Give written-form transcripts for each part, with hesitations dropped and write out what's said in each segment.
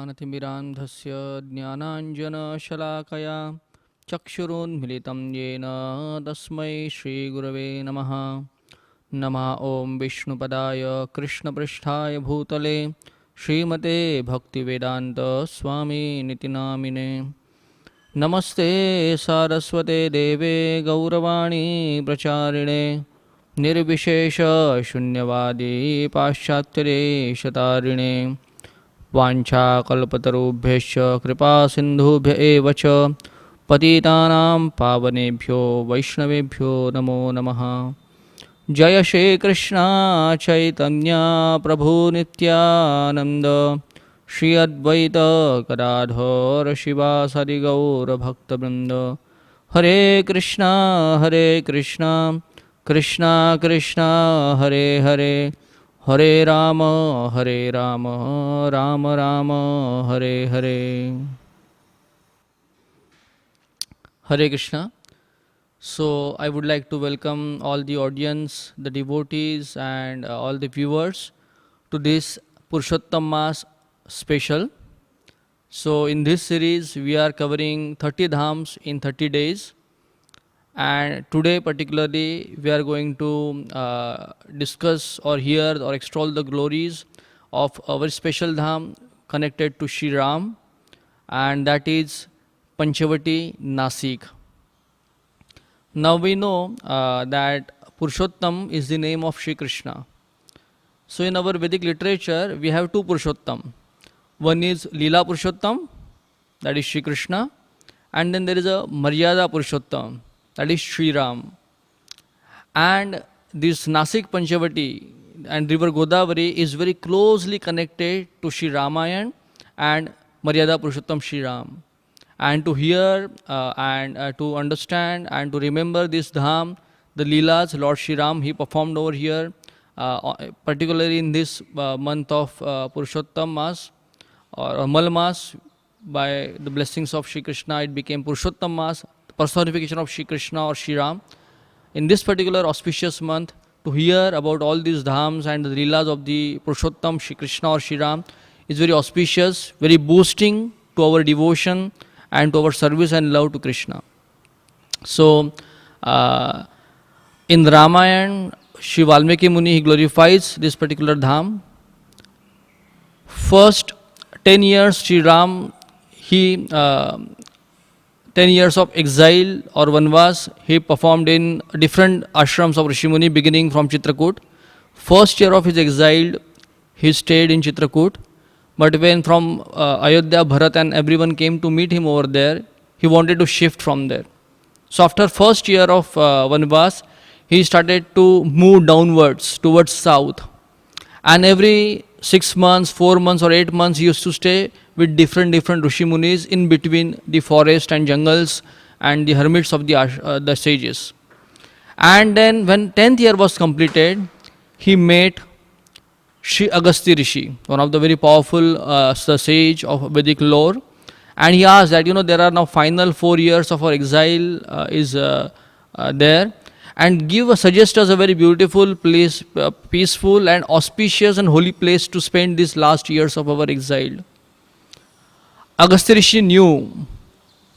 ज्ञानतिमिरान्धस्य ज्ञानाञ्जनशलाकया चक्षुरुन्मिलितं येन तस्मै श्रीगुरवे नमः। नमः ॐ विष्णुपदाय कृष्णपृष्ठाय भूतले श्रीमते भक्तिवेदान्तस्वामिनिति नामिने। नमस्ते सारस्वते देवे गौरवाणी प्रचारिणे निर्विशेषशून्यवादी पाश्चात्यदेशतारिणे। वाञ्छाकल्पतरुभ्यश्च कृपासिन्धुभ्य एव च पतितानां पावनेभ्यो वैष्णवेभ्यो नमो नमः। जय श्री कृष्ण चैतन्य प्रभु नित्यानंद श्री अद्वैत गदाधर शिवासादि गौर भक्तवृंद। हरे कृष्णा कृष्णा कृष्णा हरे हरे, हरे Ram Ram Ram Hare Hare. Hare Krishna. So I would like to welcome all the audience, the devotees and all the viewers to this Purushottam Mas special. So in this series we are covering 30 dhams in 30 days, and today particularly we are going to discuss or hear or extol the glories of our special dham connected to Shri Ram, and that is Panchavati, Nasik. Now we know that Purushottam is the name of Shri Krishna. So in our Vedic literature we have two Purushottam. One is Leela Purushottam, that is Shri Krishna, and then there is a Maryada Purushottam, that is Shri Ram. And this Nasik Panchavati and river Godavari is very closely connected to Shri Ramayana and Maryada Purushottam Shri Ram. And to hear and to understand and to remember this dham, the Leelas, Lord Shri Ram, he performed over here, particularly in this month of Purushottam Mas or Amal Mas. By the blessings of Shri Krishna, it became Purushottam Mas, personification of Shri Krishna or Shri Ram. In this particular auspicious month, to hear about all these dhams and the Leelas of the Purushottam, Shri Krishna or Shri Ram is very auspicious, very boosting to our devotion and to our service and love to Krishna. So, in Ramayana, Shri Valmiki Muni, he glorifies this particular dham. First 10 years, Shri Ram, he 10 years of exile or vanvas, he performed in different ashrams of Rishi Muni, beginning from Chitrakoot. First year of his exile, he stayed in Chitrakoot. But when from Ayodhya, Bharat and everyone came to meet him over there, he wanted to shift from there. So after first year of Vanvas, he started to move downwards towards south. And every 6 months, 4 months or 8 months, he used to stay with different Rishi Munis in between the forest and jungles and the hermits of the sages. And then when 10th year was completed, he met Shri Agastya Rishi, one of the very powerful sage of Vedic lore, and he asked that, there are now final 4 years of our exile is there, and suggest us a very beautiful place, peaceful and auspicious and holy place to spend these last years of our exile. Agastya Rishi knew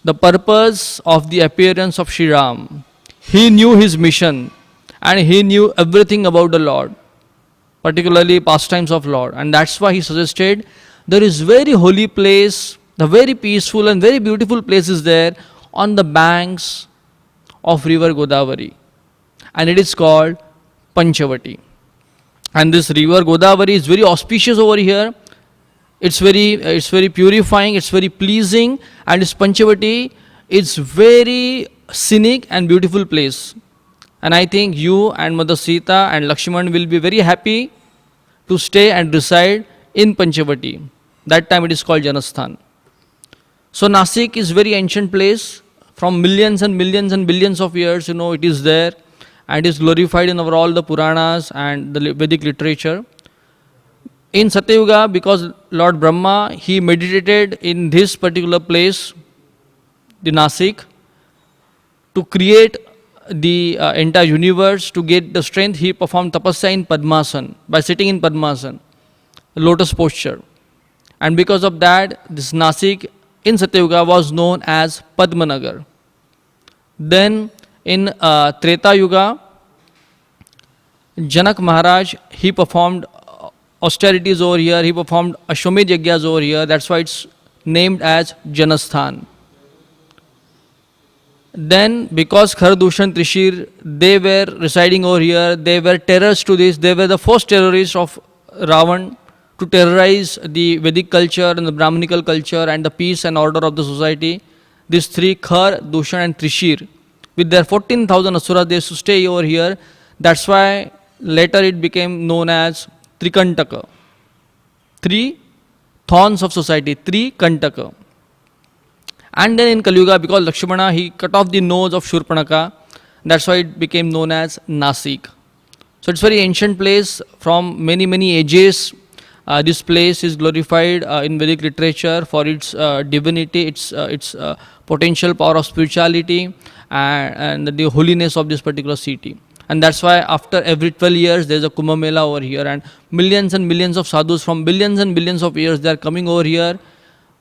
the purpose of the appearance of Shri Ram. He knew his mission and he knew everything about the Lord, particularly pastimes of Lord, and that's why he suggested there is very holy place, the very peaceful and very beautiful place is there on the banks of river Godavari, and it is called Panchavati. And this river Godavari is very auspicious over here. It's very purifying, it's very pleasing, and this Panchavati is very scenic and beautiful place. And I think you and Mother Sita and Lakshman will be very happy to stay and reside in Panchavati. That time it is called Janasthan. So Nasik is very ancient place. From millions and millions and billions of years, it is there and is glorified in all the Puranas and the Vedic literature. In Satyuga, because Lord Brahma, he meditated in this particular place, the Nasik, to create the entire universe. To get the strength, he performed tapasya in Padmasana, by sitting in Padmasana, lotus posture. And because of that, this Nasik in Satyuga was known as Padmanagar. Then in Treta Yuga, Janak Maharaj, he performed austerities over here, he performed Ashwamedh Yagyas over here, that's why it's named as Janasthan. Then because Khardushan Trishir, they were residing over here, they were terrorists to this, they were the first terrorists of Ravan to terrorize the Vedic culture and the Brahmanical culture and the peace and order of the society. These three, Khar, Dushan and Trishir, with their 14,000 asuras, they used to stay over here. That's why later it became known as Trikantaka. Three thorns of society, Trikantaka. And then in Kali Yuga, because Lakshmana, he cut off the nose of Shurpanaka, that's why it became known as Nasik. So it's very ancient place from many ages. This place is glorified in Vedic literature for its divinity, its potential power of spirituality and the holiness of this particular city. And that's why after every 12 years there is a Kumbh Mela over here, and millions of sadhus from billions and billions of years, they are coming over here,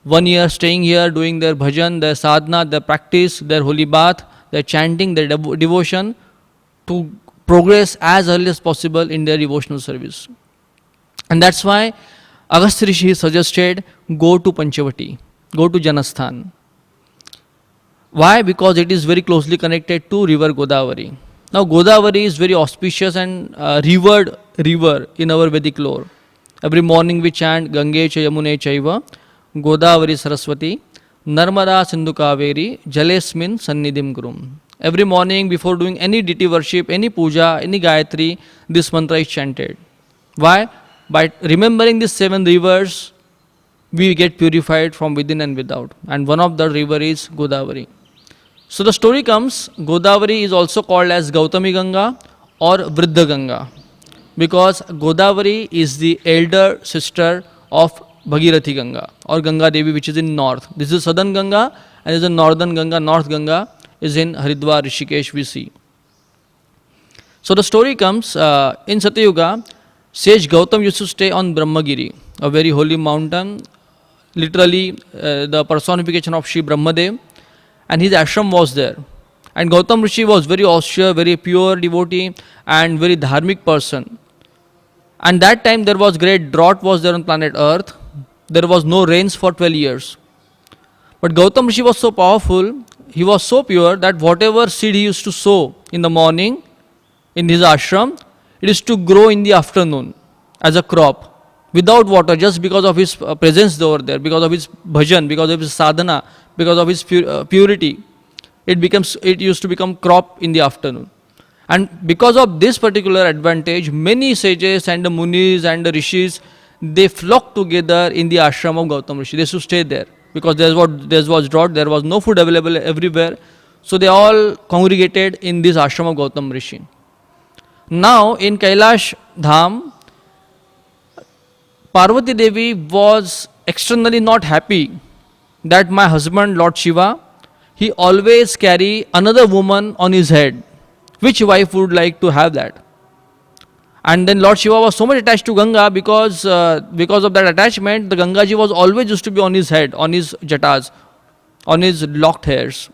1 year staying here, doing their bhajan, their sadhana, their practice, their holy bath, their chanting, their devotion, to progress as early as possible in their devotional service. And that's why Agastya Rishi suggested, go to Panchavati, go to Janasthan. Why? Because it is very closely connected to river Godavari. Now Godavari is very auspicious and revered river in our Vedic lore. Every morning we chant Gange cha Yamune chaiva Godavari Saraswati Narmada Sindhu Kaveri Jalesmin Sannidhim Gurum. Every morning before doing any deity worship, any puja, any Gayatri, this mantra is chanted. Why? By remembering these 7 rivers, we get purified from within and without. And one of the river is Godavari. So the story comes, Godavari is also called as Gautami Ganga or Vriddha Ganga, because Godavari is the elder sister of Bhagirathi Ganga or Ganga Devi, which is in north. This is southern Ganga, and this is northern Ganga. North Ganga is in Haridwar, Rishikesh, we see. So the story comes, in Satyuga, Sage Gautam used to stay on Brahmagiri, a very holy mountain, literally the personification of Shri Brahmadev, and his ashram was there. And Gautam Rishi was very austere, very pure devotee and very dharmic person. And that time there was great drought was there on planet Earth. There was no rains for 12 years. But Gautam Rishi was so powerful, he was so pure that whatever seed he used to sow in the morning in his ashram, it is to grow in the afternoon as a crop without water, just because of his presence over there, because of his bhajan, because of his sadhana, because of his purity. It used to become crop in the afternoon. And because of this particular advantage, many sages and the munis and the rishis, they flocked together in the ashram of Gautam Rishi. They used to stay there because there was drought, there was no food available everywhere. So they all congregated in this ashram of Gautam Rishi. Now in Kailash Dham, Parvati Devi was externally not happy that my husband Lord Shiva, he always carry another woman on his head. Which wife would like to have that? And then Lord Shiva was so much attached to Ganga because of that attachment, the Gangaji was always used to be on his head, on his jatas, on his locked hairs.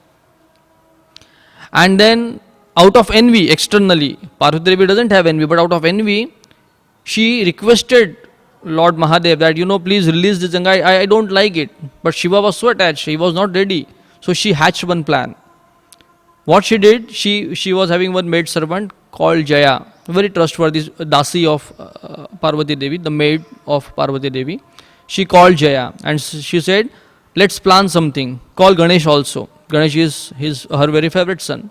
And then out of envy externally, Parvati Devi doesn't have envy, but out of envy, she requested Lord Mahadev that, please release this Ganga, I don't like it. But Shiva was so attached, he was not ready. So she hatched one plan. What she did, she was having one maid servant called Jaya, very trustworthy Dasi of Parvati Devi, the maid of Parvati Devi. She called Jaya and she said, let's plan something, call Ganesh also. Ganesh is her very favorite son.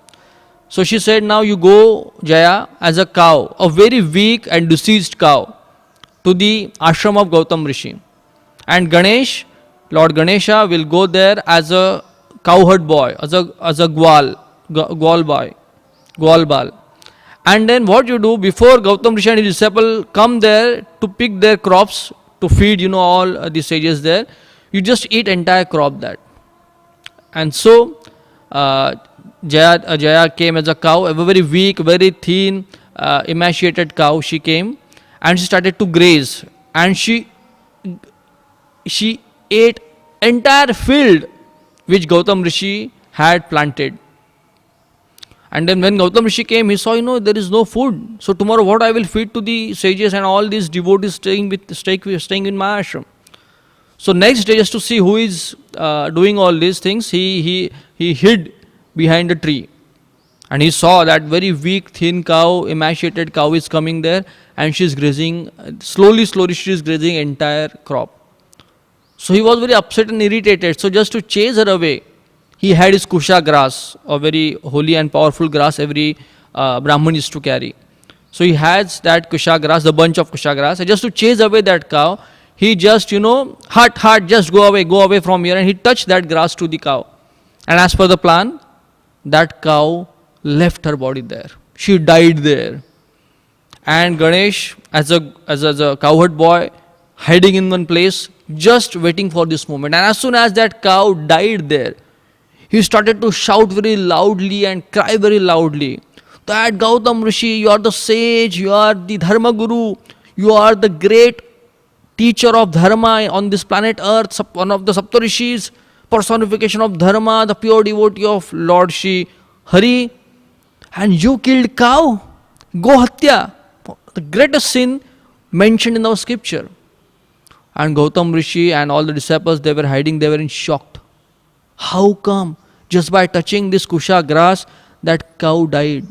So she said, now you go, Jaya, as a cow, a very weak and deceased cow, to the ashram of Gautam Rishi. And Ganesh, Lord Ganesha, will go there as a cowherd boy, as a gwal bal. And then what you do, before Gautam Rishi and his disciple come there to pick their crops, to feed all the sages there, you just eat entire crop that. And so Jaya came as a cow, a very weak, very thin, emaciated cow she came, and she started to graze, and she she ate entire field which Gautam Rishi had planted. And then when Gautam Rishi came, he saw, there is no food. So tomorrow what I will feed to the sages and all these devotees staying in my ashram. So next day, just to see who is doing all these things, he hid behind a tree. And he saw that very weak, thin cow, emaciated cow is coming there, and she is grazing, slowly she is grazing entire crop. So he was very upset and irritated. So just to chase her away, he had his kusha grass, a very holy and powerful grass every Brahman used to carry. So he has that kusha grass, the bunch of kusha grass, and just to chase away that cow, he just, hut, just go away from here, and he touched that grass to the cow. And as per the plan, that cow left her body there. She died there. And Ganesh, as a cowherd boy, hiding in one place, just waiting for this moment. And as soon as that cow died there, he started to shout very loudly and cry very loudly that Gautam Rishi, you are the sage, you are the Dharma Guru, you are the great teacher of Dharma on this planet Earth, one of the Saptarishis, personification of Dharma, the pure devotee of Lord Shri Hari, and you killed cow, Gohatya, the greatest sin mentioned in our scripture. And Gautam Rishi and all the disciples, they were hiding, they were in shock. How come? Just by touching this kusha grass, that cow died.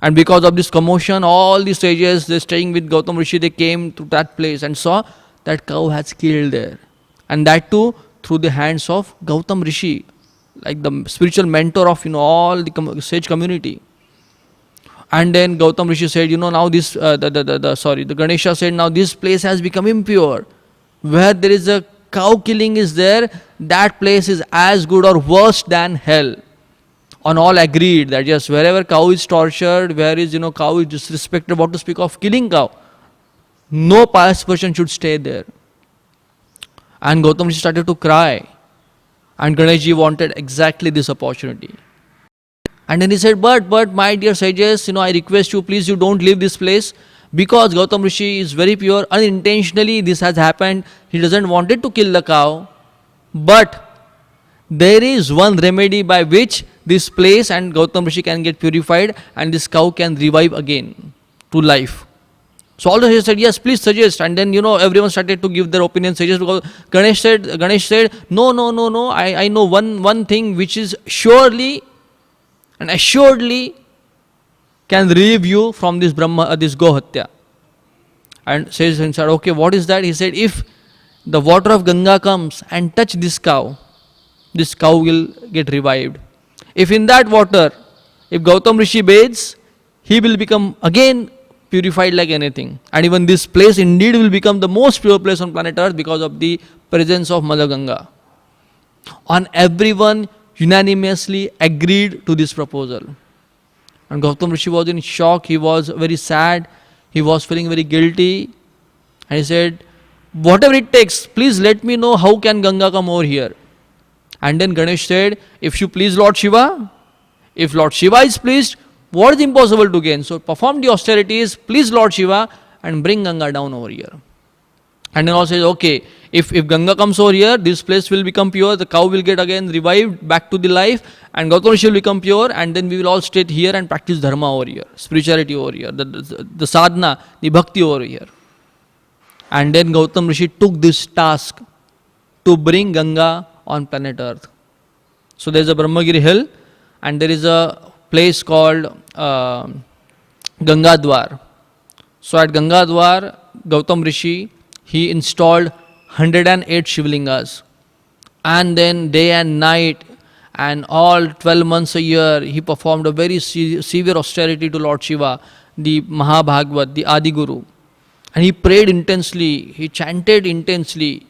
And because of this commotion, all the sages, they staying with Gautam Rishi, they came to that place and saw that cow has killed there. And that too through the hands of Gautam Rishi, like the spiritual mentor of all the sage community. And then Gautam Rishi said, now this, the Ganesha said, now this place has become impure. Where there is a cow killing is there, that place is as good or worse than hell. On all agreed that yes, wherever cow is tortured, where is, cow is disrespected, what to speak of killing cow. No pious person should stay there. And Gautam Rishi started to cry. And Ganeshji wanted exactly this opportunity. And then he said, but my dear sages, I request you, please, you don't leave this place. Because Gautam Rishi is very pure, unintentionally this has happened. He doesn't want to kill the cow. But there is one remedy by which this place and Gautam Rishi can get purified and this cow can revive again to life. So all the sages said, yes, please suggest. And then, everyone started to give their opinion, suggest, because Ganesh said, no, I know one thing which is surely and assuredly can relieve you from this this Gohatya. And says inside, okay, what is that? He said, if the water of Ganga comes and touch this cow will get revived. If in that water, if Gautam Rishi bathes, he will become again purified like anything. And even this place indeed will become the most pure place on planet Earth because of the presence of Mother Ganga. And everyone unanimously agreed to this proposal. And Gautam Rishi was in shock, he was very sad, he was feeling very guilty. And he said, whatever it takes, please let me know how can Ganga come over here. And then Ganesh said, if you please Lord Shiva, if Lord Shiva is pleased, what is impossible to gain? So perform the austerities, please Lord Shiva, and bring Ganga down over here. And then also says, okay, if Ganga comes over here, this place will become pure, the cow will get again revived back to the life, and Gautam Rishi will become pure, and then we will all stay here and practice dharma over here, spirituality over here, the sadhana, the bhakti over here. And then Gautam Rishi took this task to bring Ganga on planet Earth. So there is a Brahmagiri hill, and there is a place called Gangadwar. So at Gangadwar, Gautam Rishi, he installed 108 Shivlingas. And then day and night and all 12 months a year, he performed a very severe austerity to Lord Shiva, the Mahabhagavat, the Adi Guru. And he prayed intensely, he chanted intensely.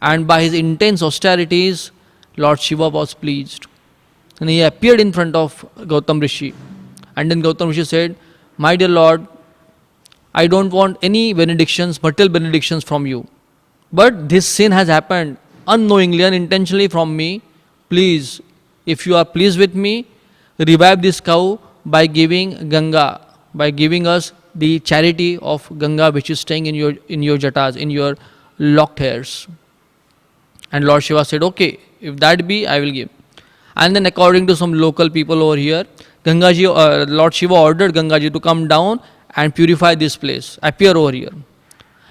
And by his intense austerities, Lord Shiva was pleased. And he appeared in front of Gautam Rishi. And then Gautam Rishi said, my dear Lord, I don't want any benedictions, material benedictions from you. But this sin has happened unknowingly, unintentionally from me. Please, if you are pleased with me, revive this cow by giving Ganga, by giving us the charity of Ganga which is staying in your jatas, in your locked hairs. And Lord Shiva said, okay, if that be, I will give. And then according to some local people over here, Gangaji, Lord Shiva ordered Gangaji to come down and purify this place, appear over here.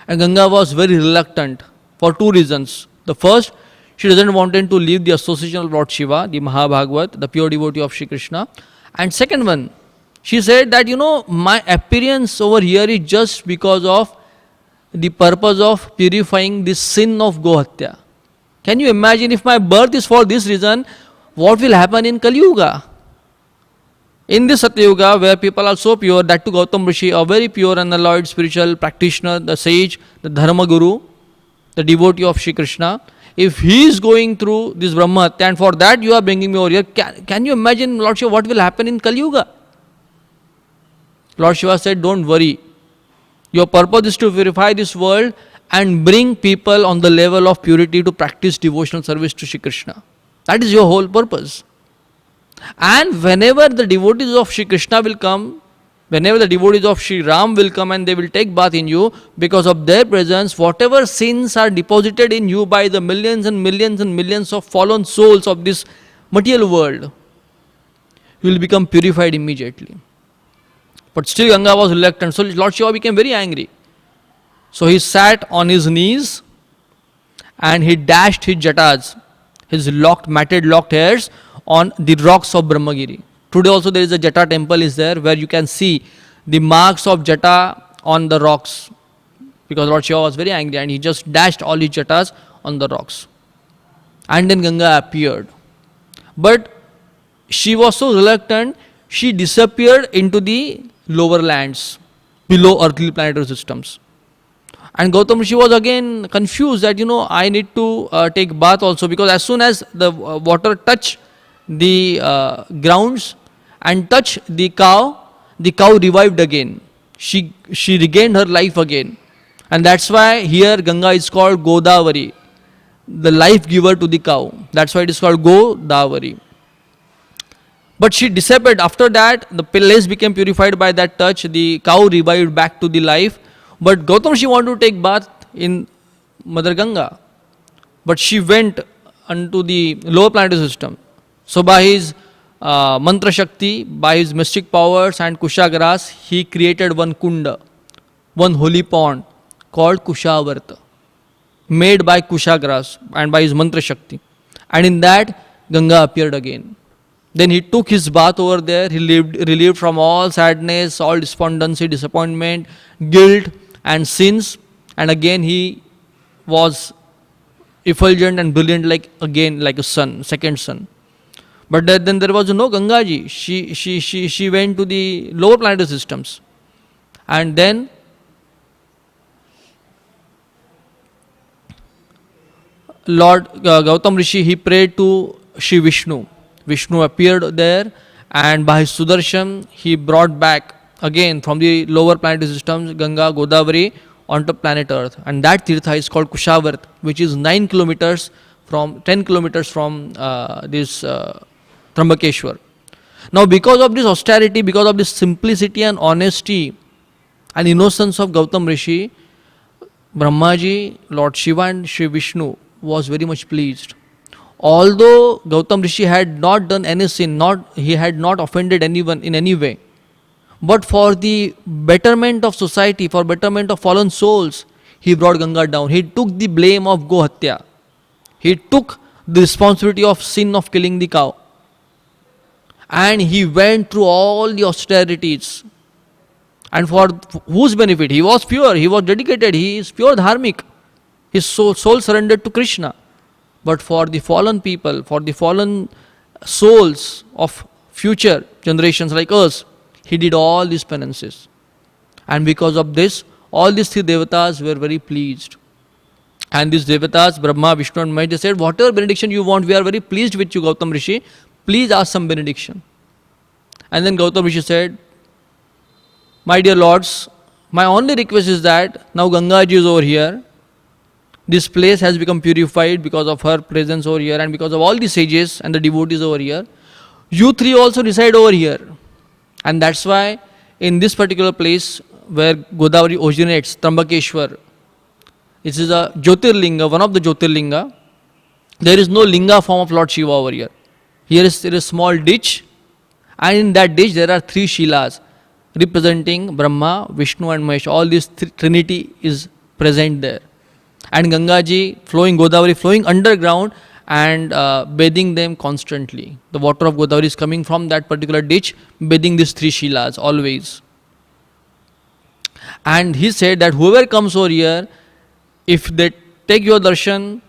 And Ganga was very reluctant for two reasons. The first, she doesn't want to leave the association of Lord Shiva, the Mahabhagavat, the pure devotee of Shri Krishna. And second one, she said that, my appearance over here is just because of the purpose of purifying the sin of Gohatya. Can you imagine, if my birth is for this reason, what will happen in Kali Yuga? In this Satya Yuga, where people are so pure, that to Gautam Rishi, a very pure and alloyed spiritual practitioner, the sage, the Dharma Guru, the devotee of Shri Krishna, if he is going through this Brahma Hatya, and for that you are bringing me over here, can you imagine, Lord Shiva, what will happen in Kali Yuga? Lord Shiva said, don't worry. Your purpose is to purify this world and bring people on the level of purity to practice devotional service to Shri Krishna. That is your whole purpose. And whenever the devotees of Shri Krishna will come, whenever the devotees of Shri Ram will come and they will take bath in you, because of their presence, whatever sins are deposited in you by the millions and millions and millions of fallen souls of this material world, you will become purified immediately. But still Ganga was reluctant, so Lord Shiva became very angry. So he sat on his knees and he dashed his jatas, his matted locked hairs, on the rocks of Brahmagiri. Today also there is a Jata temple is there, where you can see the marks of Jata on the rocks, because Lord Shiva was very angry and he just dashed all his jatas on the rocks. And then Ganga appeared. But she was so reluctant, she disappeared into the lower lands, below earthly planetary systems. And Gautam Rishi was again confused that, I need to take bath also, because as soon as the water touched the grounds and touched the cow revived again. She regained her life again. And that's why here Ganga is called Godavari, the life giver to the cow. That's why it is called Godavari. But she disappeared. After that, the place became purified by that touch. The cow revived back to the life. But Gautam, she wanted to take bath in Mother Ganga. But she went unto the lower planetary system. So by his mantra shakti, by his mystic powers and Kushagras, he created one kunda, one holy pond called Kushavarta, made by Kushagras and by his mantra shakti. And in that, Ganga appeared again. Then he took his bath over there. He relieved from all sadness, all despondency, disappointment, guilt and sins. And again he was effulgent and brilliant like a sun, second sun. But then there was no Gangaji. She went to the lower planetary systems. And then Lord Gautam Rishi, he prayed to Shri Vishnu. Vishnu appeared there, and by his Sudarshan, he brought back again from the lower planetary systems Ganga, Godavari onto planet Earth. And that Tirtha is called Kushavart, which is 10 kilometers from this Trambakeshwar. Now, because of this austerity, because of this simplicity and honesty and innocence of Gautam Rishi, Brahmaji, Lord Shiva and Shri Vishnu was very much pleased. Although Gautam Rishi had not done any sin, he had not offended anyone in any way, but for the betterment of society, for betterment of fallen souls, he brought Ganga down. He took the blame of Gohatya. He took the responsibility of sin of killing the cow. And he went through all the austerities. And for whose benefit? He was pure, he was dedicated, he is pure dharmic. His soul surrendered to Krishna. But for the fallen people, for the fallen souls of future generations like us, he did all these penances. And because of this, all these three devatas were very pleased. And these devatas, Brahma, Vishnu and Mahesh, they said, whatever benediction you want, we are very pleased with you, Gautam Rishi. Please ask some benediction. And then Gautam Rishi said, my dear lords, my only request is that now Gangaji is over here. This place has become purified because of her presence over here and because of all the sages and the devotees over here. You three also reside over here. And that's why in this particular place where Godavari originates, Trambakeshwar, this is a Jyotirlinga, one of the Jyotirlinga. There is no linga form of Lord Shiva over here. Here is there is a small ditch, and in that ditch there are three Shilas representing Brahma, Vishnu, and Mahesh. All this trinity is present there. And Gangaji flowing, Godavari flowing underground and bathing them constantly. The water of Godavari is coming from that particular ditch, bathing these three Shilas always. And he said that whoever comes over here, if they take your darshan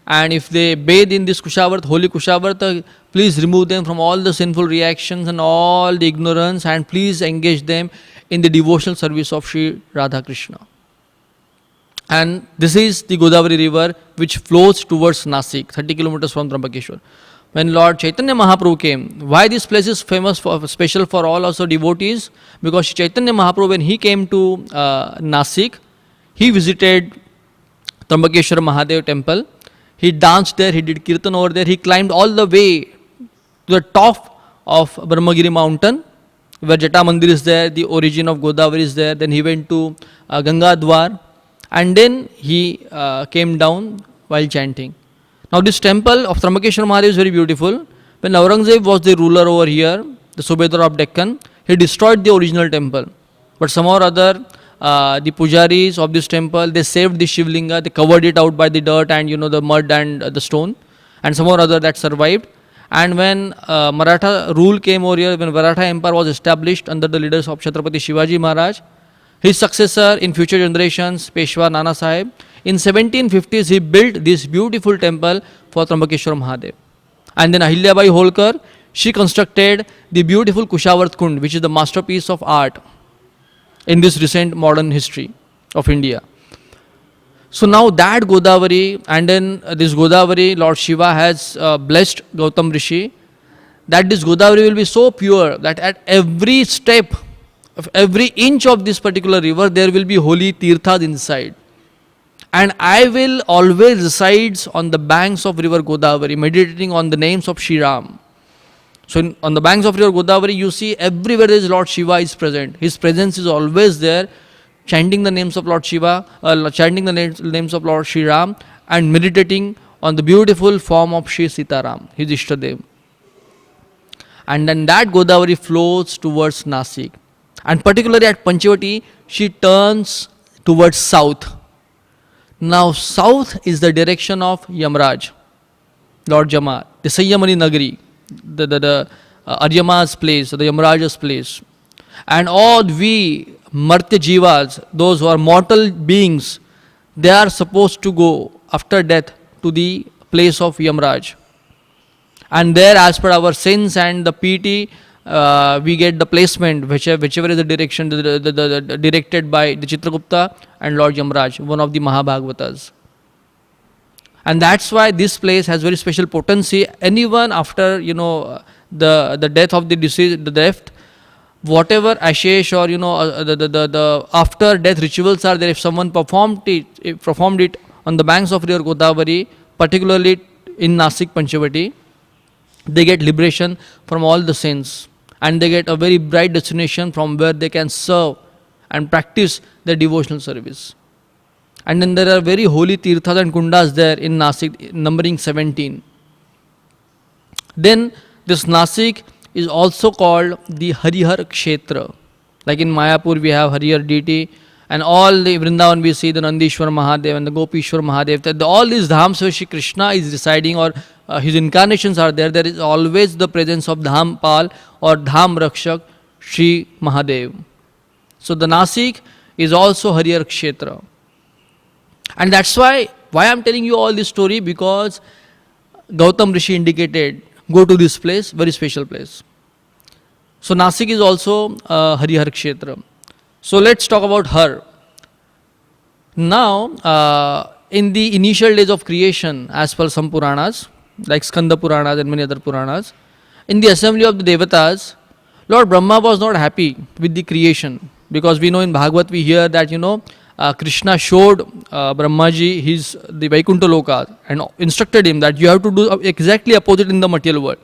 and if they bathe in this Kushavarta, holy Kushavarta, please remove them from all the sinful reactions and all the ignorance, and please engage them in the devotional service of Sri Radha Krishna. And this is the Godavari river which flows towards Nasik, 30 kilometers from Trambakeshwar. When Lord Chaitanya Mahaprabhu came, why this place is famous for, special for all also devotees? Because Chaitanya Mahaprabhu, when he came to Nasik, he visited Trambakeshwar Mahadev temple. He danced there, he did kirtan over there, he climbed all the way to the top of Brahmagiri mountain, where Jata Mandir is there, the origin of Godavari is there. Then he went to Gangadwar, and then he came down while chanting. Now this temple of Trambakeshwar Mahadev is very beautiful. When Aurangzeb was the ruler over here, the Subedar of Deccan, he destroyed the original temple. But somehow or other, the pujaris of this temple, they saved the Shivlinga, they covered it out by the dirt and the mud and the stone, and somehow or other that survived. And when Maratha rule came over here, when Maratha Empire was established under the leaders of Chhatrapati Shivaji Maharaj, his successor in future generations, Peshwa Nana Sahib, in 1750s he built this beautiful temple for Trambakeshwar Mahadev. And then Ahilyabai Holkar, she constructed the beautiful Kushavart Kund, which is the masterpiece of art in this recent modern history of India. So now that Godavari, and then this Godavari, Lord Shiva has blessed Gautam Rishi, that this Godavari will be so pure that at every step, of every inch of this particular river, there will be holy tirthas inside. And I will always reside on the banks of river Godavari, meditating on the names of Shri Ram. So on the banks of river Godavari, you see everywhere there is Lord Shiva is present. His presence is always there, chanting the names of Lord Shiva, chanting the names of Lord Shri Ram, and meditating on the beautiful form of Shri Sitaram, his Ishtadev. And then that Godavari flows towards Nasik. And particularly at Panchavati, she turns towards south. Now south is the direction of Yamraj, Lord Jama, the Sayyamani Nagari, the Aryama's place, the Yamraja's place. And all we Martya Jivas, those who are mortal beings, they are supposed to go after death to the place of Yamraj. And there, as per our sins and the PT, we get the placement, whichever is the direction directed by the Chitragupta and Lord Yamraj, one of the Mahabhagavatas. And that's why this place has very special potency. Anyone after the death of the deceased, the death, whatever ashesh or the after death rituals are there, if someone performed it on the banks of river Godavari, particularly in Nasik Panchavati, they get liberation from all the sins, and they get a very bright destination from where they can serve and practice their devotional service. And then there are very holy tirthas and kundas there in Nasik, numbering 17. Then this Nasik is also called the Harihar Kshetra. Like in Mayapur we have Harihar deity, and all the Vrindavan we see the Nandishwar Mahadev and the Gopishwar Mahadev. All these dhams where Shri Krishna is residing, or his incarnations are there, there is always the presence of Dham Pal or Dham Rakshak Shri Mahadev. So the Nasik is also Harihar Kshetra. And that's why I am telling you all this story, because Gautam Rishi indicated, go to this place, very special place. So Nasik is also Harihar Kshetra. So let's talk about her. Now, in the initial days of creation, as per some Puranas, like Skanda Puranas and many other Puranas, in the assembly of the Devatas, Lord Brahma was not happy with the creation, because we know in Bhagavad we hear that Krishna showed Brahmaji the Vaikuntha Loka and instructed him that you have to do exactly opposite in the material world.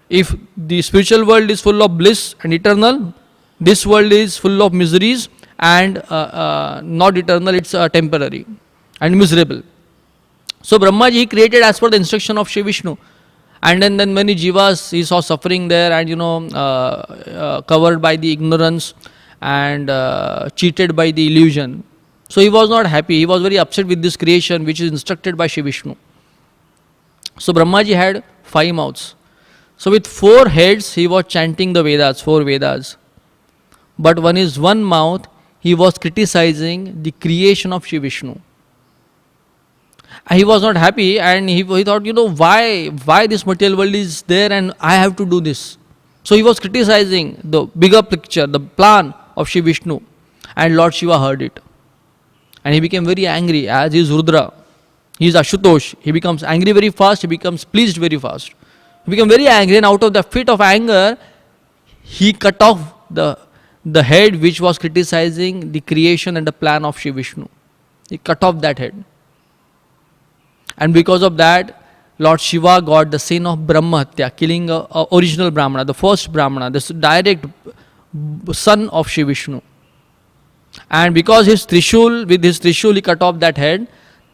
If the spiritual world is full of bliss and eternal, this world is full of miseries and not eternal, it's temporary and miserable. So Brahmaji, he created as per the instruction of Shri Vishnu. And then many jivas he saw suffering there, and covered by the ignorance and cheated by the illusion. So he was not happy. He was very upset with this creation which is instructed by Shri Vishnu. So Brahmaji had 5 mouths. So with 4 heads he was chanting the Vedas, 4 Vedas. But one mouth he was criticizing the creation of Shri Vishnu. And he was not happy, and he thought, why this material world is there and I have to do this. So he was criticizing the bigger picture, the plan of Shri Vishnu, and Lord Shiva heard it. And he became very angry, as he is Rudra. He is Ashutosh. He becomes angry very fast, he becomes pleased very fast. He became very angry, and out of the fit of anger, he cut off the head which was criticizing the creation and the plan of Shri Vishnu. He cut off that head. And because of that, Lord Shiva got the sin of Brahmahatya, killing a original Brahmana, the first Brahmana, the direct son of Shri Vishnu. And because with his Trishul he cut off that head,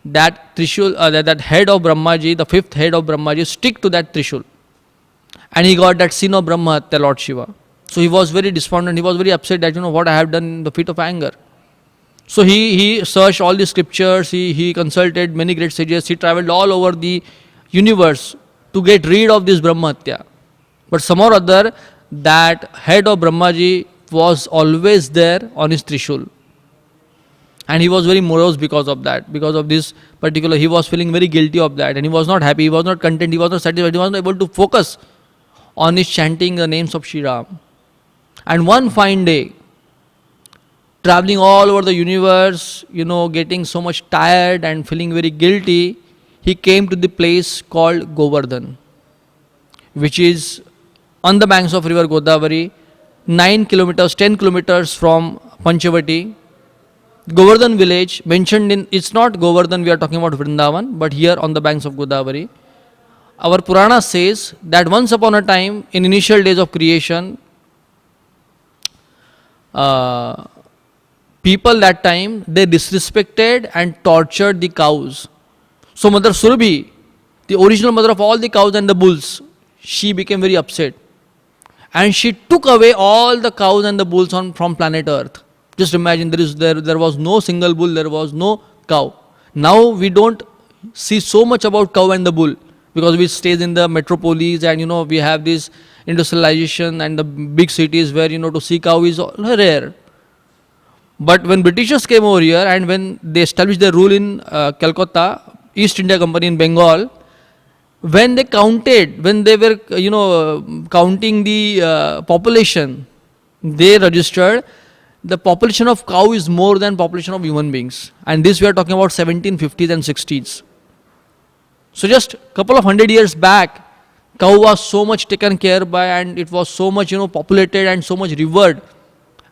that Trishul, that head of Brahmaji, the 5th head of Brahmaji, stick to that Trishul. And he got that sin of Brahmahatya, Lord Shiva. So he was very despondent, he was very upset that, what I have done in the fit of anger. So he searched all the scriptures, he consulted many great sages, he traveled all over the universe to get rid of this Brahmahatya. But somehow or other, that head of Brahmaji was always there on his Trishul. And he was very morose because of that, because of this particular, he was feeling very guilty of that, and he was not happy, he was not content, he was not satisfied, he was not able to focus on his chanting the names of Shri Ram. And one fine day, traveling all over the universe, getting so much tired and feeling very guilty, he came to the place called Govardhan, which is on the banks of river Godavari, 9 kilometers, 10 kilometers from Panchavati. Govardhan village mentioned in, it's not Govardhan, we are talking about Vrindavan, but here on the banks of Godavari. Our Purana says that once upon a time, in initial days of creation, people that time, they disrespected and tortured the cows. So Mother Surabhi, the original mother of all the cows and the bulls, she became very upset. And she took away all the cows and the bulls from planet Earth. Just imagine, there was no single bull, there was no cow. Now we don't see so much about cow and the bull, because we stay in the metropolis, and we have this industrialization and the big cities where to see cow is rare. But when Britishers came over here and when they established their rule in Calcutta, East India Company in Bengal, when they counted, when they were counting the population, they registered the population of cow is more than population of human beings. And this we are talking about 1750s and 60s. So just couple of 100 years back, cow was so much taken care by, and it was so much populated and so much revered,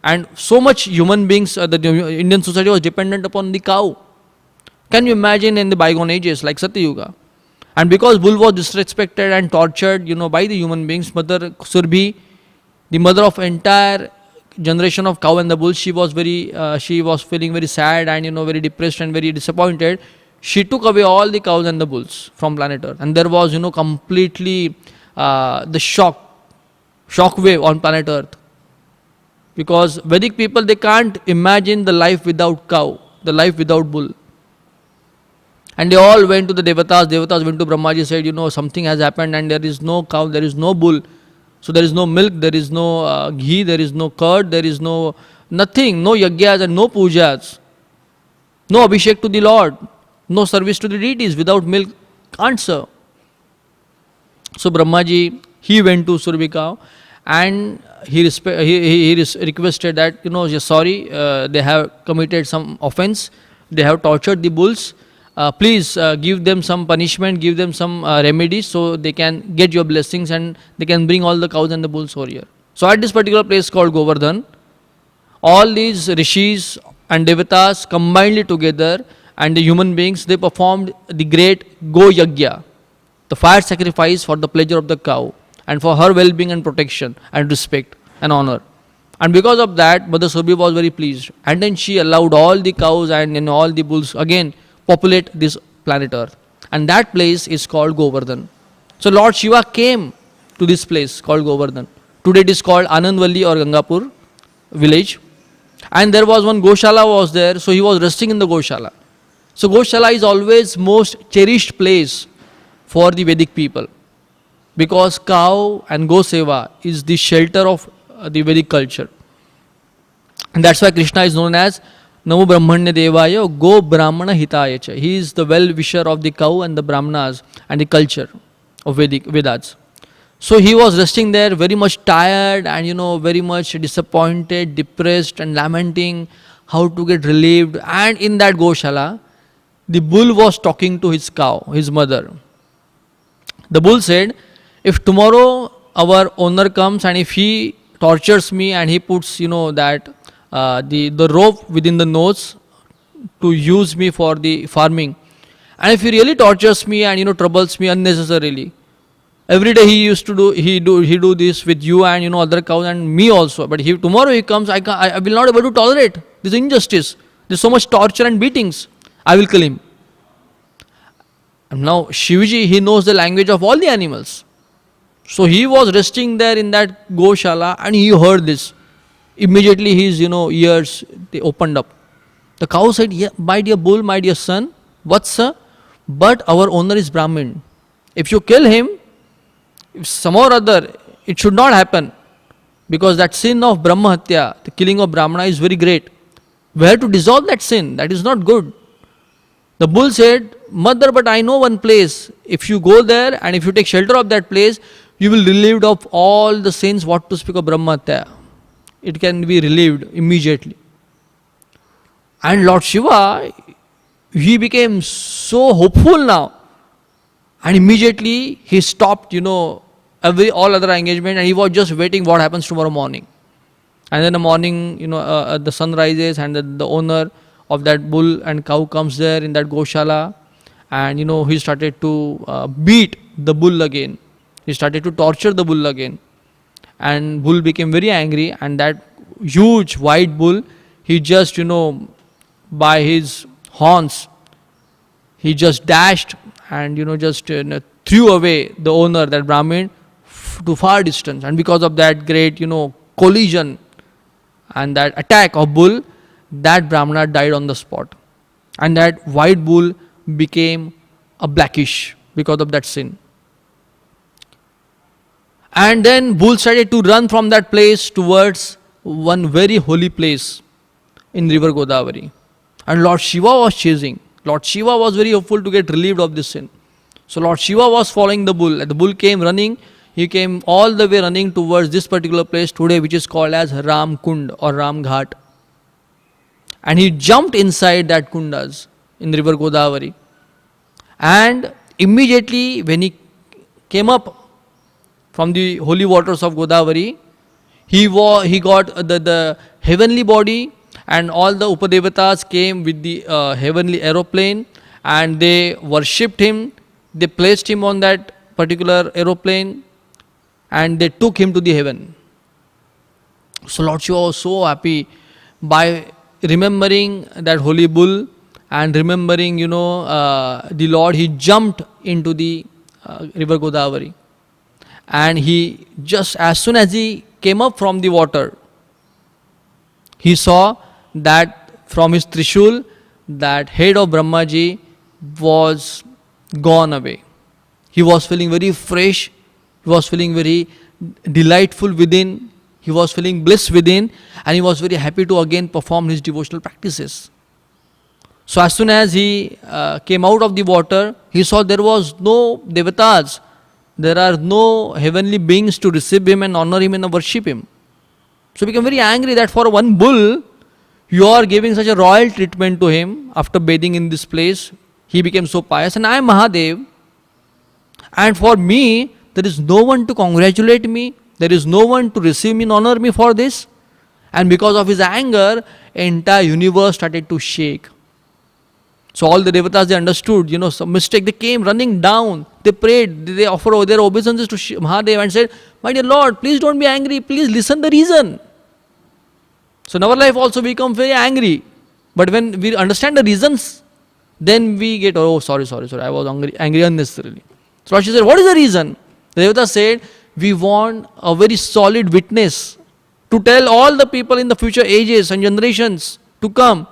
and so much human beings, the Indian society was dependent upon the cow. Can you imagine in the bygone ages like Satyuga? And because bull was disrespected and tortured by the human beings, Mother Surbhi, the mother of entire generation of cow and the bull, she was feeling very sad and very depressed and very disappointed. She took away all the cows and the bulls from planet Earth, and there was completely the shock wave on planet Earth, because Vedic people, they can't imagine the life without cow, the life without bull. And they all went to the Devatas went to Brahmaji, said something has happened and there is no cow, there is no bull, so there is no milk, there is no ghee, there is no curd, there is no nothing, no yagyas and no pujas, no abhishek to the Lord, no service to the deities. Without milk, can't serve. So Brahmaji, he went to Surabhi cow and he requested that, sorry, they have committed some offense, they have tortured the bulls, please give them some punishment, give them some remedies so they can get your blessings and they can bring all the cows and the bulls over here. So at this particular place called Govardhan, all these rishis and devatas combinedly together and the human beings, they performed the great Go Yagya, the fire sacrifice for the pleasure of the cow and for her well-being and protection and respect and honor. And because of that, Mother Surabhi was very pleased, and then she allowed all the cows and all the bulls again populate this planet Earth. and that place is called Govardhan. So Lord Shiva came to this place called Govardhan. Today it is called Anandvalli or Gangapur village. And there was one Goshala was there, so he was resting in the Goshala. So Goshala is always most cherished place for the Vedic people, because cow and Go Seva is the shelter of the Vedic culture. And that's why Krishna is known as Namo Brahmanya Devaya Go Brahmana Hitaya Cha. He is the well-wisher of the cow and the Brahmanas and the culture of Vedas. So he was resting there very much tired and very much disappointed, depressed and lamenting how to get relieved. And in that Goshala, the bull was talking to his cow, his mother. The bull said, if tomorrow our owner comes and if he tortures me and he puts that the rope within the nose to use me for the farming, and if he really tortures me and troubles me unnecessarily, every day he do this with you and other cows and me also. But tomorrow he comes, I will not be able to tolerate this injustice. There's so much torture and beatings. I will kill him. And now Shivji, he knows the language of all the animals. So he was resting there in that Goshala and he heard this. Immediately his ears they opened up. The cow said, yeah, my dear bull, my dear son, what sir? But our owner is Brahmin. If you kill him, if somehow or other, it should not happen, because that sin of Brahma Hatya, the killing of Brahmana, is very great. We have to dissolve that sin. That is not good. The bull said, mother, but I know one place. If you go there and if you take shelter of that place, you will be relieved of all the sins, what to speak of Brahma Hatya. It can be relieved immediately. And Lord Shiva, he became so hopeful now. And immediately he stopped, all other engagement, and he was just waiting what happens tomorrow morning. And then in the morning, the sun rises and the owner of that bull and cow comes there in that Goshala, and he started to beat the bull again. He started to torture the bull again. And bull became very angry, and that huge white bull, he just, by his horns, he just dashed and just threw away the owner, that Brahmin, to far distance. And because of that great collision and that attack of bull, that Brahmana died on the spot, and that white bull became a blackish because of that sin. And then bull started to run from that place towards one very holy place in river Godavari, and Lord Shiva was chasing. Lord Shiva was very hopeful to get relieved of this sin. So Lord Shiva was following the bull. The bull came running. He came all the way running towards this particular place today, which is called as Ram Kund or Ram Ghat. And he jumped inside that kundas in river Godavari. And immediately when he came up from the holy waters of Godavari, he got the heavenly body, and all the Upadevatas came with the heavenly aeroplane, and they worshipped him. They placed him on that particular aeroplane and they took him to the heaven. So Lord Shiva was so happy by remembering that holy bull and remembering, the Lord. He jumped into the river Godavari, and he just as soon as he came up from the water, he saw that from his Trishul, that head of Brahmaji was gone away. He was feeling very fresh, he was feeling very delightful within, he was feeling bliss within, and he was very happy to again perform his devotional practices. So as soon as he came out of the water, he saw there was no devatas, there are no heavenly beings to receive him and honor him and worship him. So he became very angry that for one bull, you are giving such a royal treatment to him after bathing in this place. He became so pious, and I am Mahadev, and for me, there is no one to congratulate me, there is no one to receive me and honor me for this. And because of his anger, entire universe started to shake. So all the devatas, they understood, some mistake. They came running down, they prayed, they offered their obeisances to Mahadev and said, my dear Lord, please don't be angry, please listen the reason. So in our life also we become very angry. But when we understand the reasons, then we get, oh, sorry, I was angry unnecessarily. So Lord Shiva said, what is the reason? The Devata said, we want a very solid witness to tell all the people in the future ages and generations to come,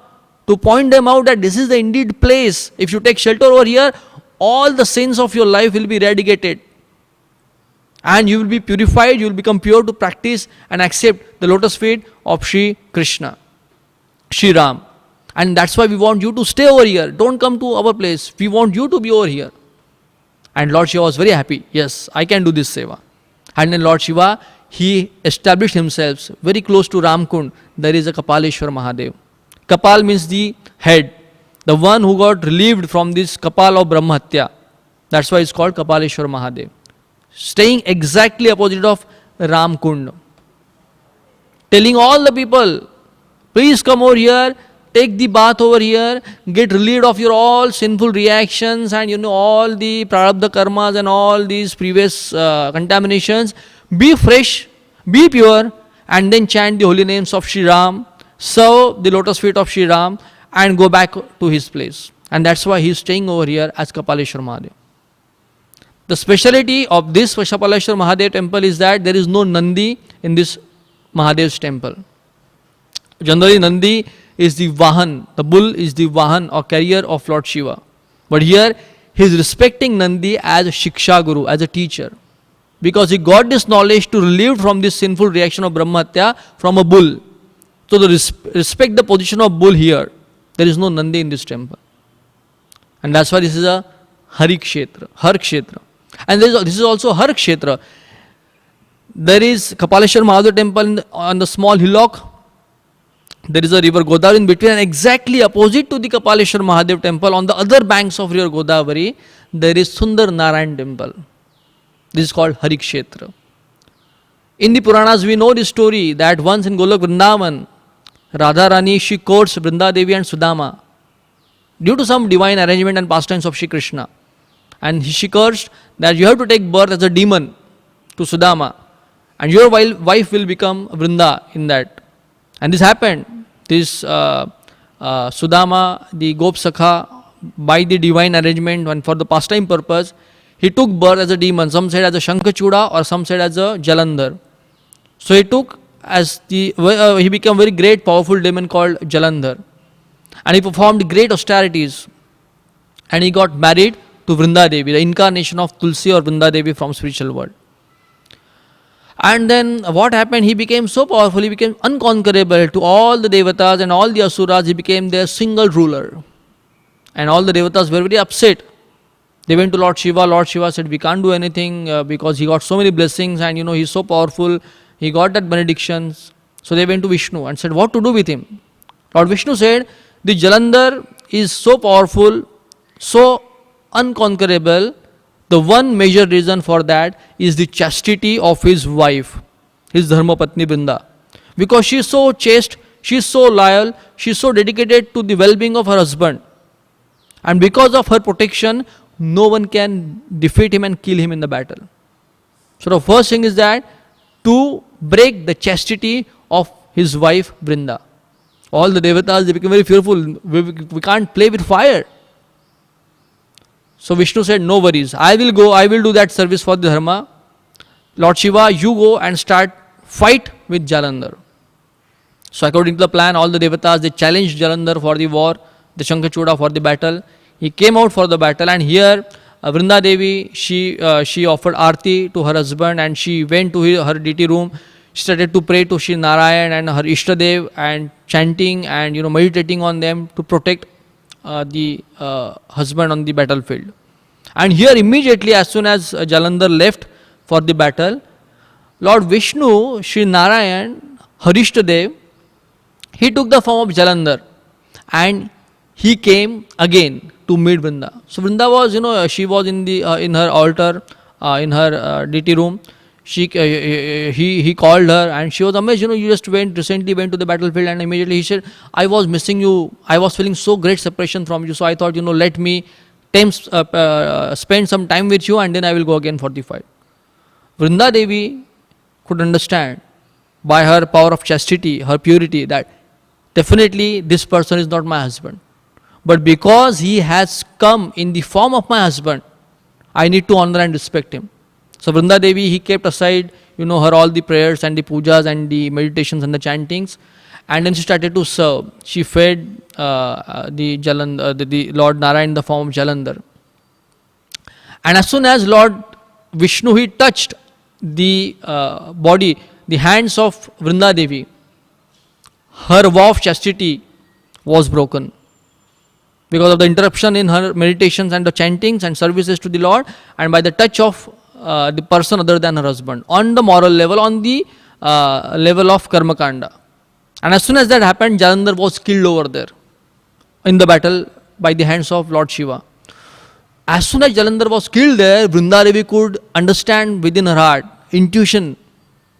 to point them out that this is the indeed place. If you take shelter over here, all the sins of your life will be eradicated. And you will be purified, you will become pure to practice and accept the lotus feet of Sri Krishna, Sri Ram. And that's why we want you to stay over here. Don't come to our place. We want you to be over here. And Lord Shiva was very happy. Yes, I can do this seva. And then Lord Shiva, he established himself very close to Ramkund. There is a Kapaleshwar Mahadev. Kapal means the head. The one who got relieved from this Kapal of Brahmahatya. That's why it's called Kapaleshwar Mahadev. Staying exactly opposite of Ramkund. Telling all the people, please come over here, take the bath over here, get relieved of your all sinful reactions and all the prarabdha karmas and all these previous contaminations. Be fresh, be pure, and then chant the holy names of Sri Ram, serve the lotus feet of Sri Ram, and go back to his place. And that's why he is staying over here as Kapaleshwar Mahadev. The speciality of this Kapaleshwar Mahadev temple is that there is no Nandi in this Mahadev's temple. Generally, Nandi is the Vahan, the bull is the Vahan or carrier of Lord Shiva. But here, he is respecting Nandi as a Shiksha Guru, as a teacher. Because he got this knowledge to relieve from this sinful reaction of Brahmahatya from a bull. So, respect the position of bull here. There is no Nandi in this temple. And that's why this is a Hari Kshetra, Har Kshetra. And this is also Har Kshetra. There is Kapaleshwar Mahadev temple on the small hillock. There is a river Godavari in between, and exactly opposite to the Kapaleshwar Mahadev temple, on the other banks of river Godavari, there is Sundar Narayan temple. This is called Hari Kshetra. In the Puranas, we know this story that once in Golok Vrindavan, Radharani, she courts Vrinda Devi and Sudama due to some divine arrangement and pastimes of Shri Krishna. And she cursed that you have to take birth as a demon to Sudama, and your wife will become Vrinda in that. And this happened. This Sudama, the Gop Sakha, by the divine arrangement and for the pastime purpose, he took birth as a demon. Some said as a Shankachuda or some said as a Jalandhar. So he took as he became a very great powerful demon called Jalandhar. And he performed great austerities. And he got married to Vrinda Devi, the incarnation of Tulsi or Vrinda Devi from spiritual world. And then what happened? He became so powerful, he became unconquerable to all the Devatas and all the Asuras. He became their single ruler. And all the Devatas were very upset. They went to Lord Shiva. Lord Shiva said, we can't do anything because he got so many blessings and he's so powerful. He got that benedictions. So they went to Vishnu and said, what to do with him? Lord Vishnu said, the Jalandhar is so powerful, so unconquerable. The one major reason for that is the chastity of his wife, his Dharmapatni Vrinda. Because she is so chaste, she is so loyal, she is so dedicated to the well-being of her husband. And because of her protection, no one can defeat him and kill him in the battle. So the first thing is that to break the chastity of his wife Vrinda. All the Devatas, they became very fearful. We can't play with fire. So Vishnu said, no worries, I will go, I will do that service for the Dharma. Lord Shiva, you go and start fight with Jalandhar. So according to the plan, all the Devatas, they challenged Jalandhar for the war, the Shankachuda for the battle. He came out for the battle, and here Vrinda Devi, she offered Aarti to her husband, and she went to her deity room. She started to pray to Shri Narayan and her Ishtadev and chanting and meditating on them to protect the husband on the battlefield. And here immediately, as soon as Jalandhar left for the battle, Lord Vishnu, Shri Narayan, Harishtadev, he took the form of Jalandhar and he came again to meet Vrinda. So Vrinda was, she was in her altar, in her deity room. He called her and she was amazed. You just recently went to the battlefield, and immediately he said, I was missing you. I was feeling so great separation from you. So I thought, let me spend some time with you and then I will go again for the fight. Vrinda Devi could understand by her power of chastity, her purity, that definitely this person is not my husband. but because he has come in the form of my husband, I need to honor and respect him. So Vrinda Devi, he kept aside, her all the prayers and the pujas and the meditations and the chantings, and then she started to serve. She fed the Lord Narayan in the form of Jalandhar. And as soon as Lord Vishnu, he touched the body, the hands of Vrinda Devi, her vow of chastity was broken because of the interruption in her meditations and the chantings and services to the Lord, and by the touch of the person other than her husband, on the moral level, on the level of karma kanda. And as soon as that happened, Jalandhar was killed over there in the battle by the hands of Lord Shiva. As soon as Jalandhar was killed there, Vrinda Devi could understand within her heart, intuition,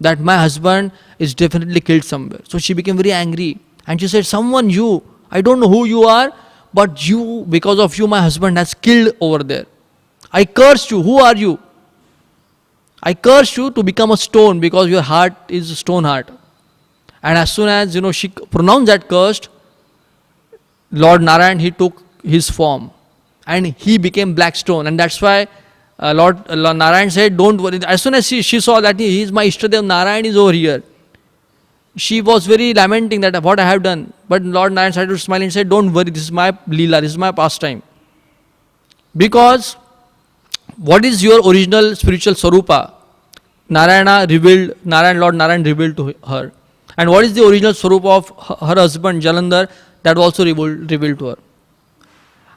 that my husband is definitely killed somewhere. So she became very angry and she said, someone, you, I don't know who you are, but you, because of you, my husband has killed over there. I cursed you. Who are you? I cursed you to become a stone because your heart is a stone heart. And as soon as she pronounced that curse, Lord Narayan, he took his form and he became black stone. And that's why Lord Narayan said, don't worry. As soon as she saw that he is my Ishtadev, Narayan is over here, she was very lamenting that what I have done. But Lord Narayan started to smile and said, don't worry, this is my Leela, this is my pastime. Because what is your original spiritual Swarupa? Lord Narayan revealed to her. And what is the original Swarupa of her husband Jalandhar? That also revealed to her.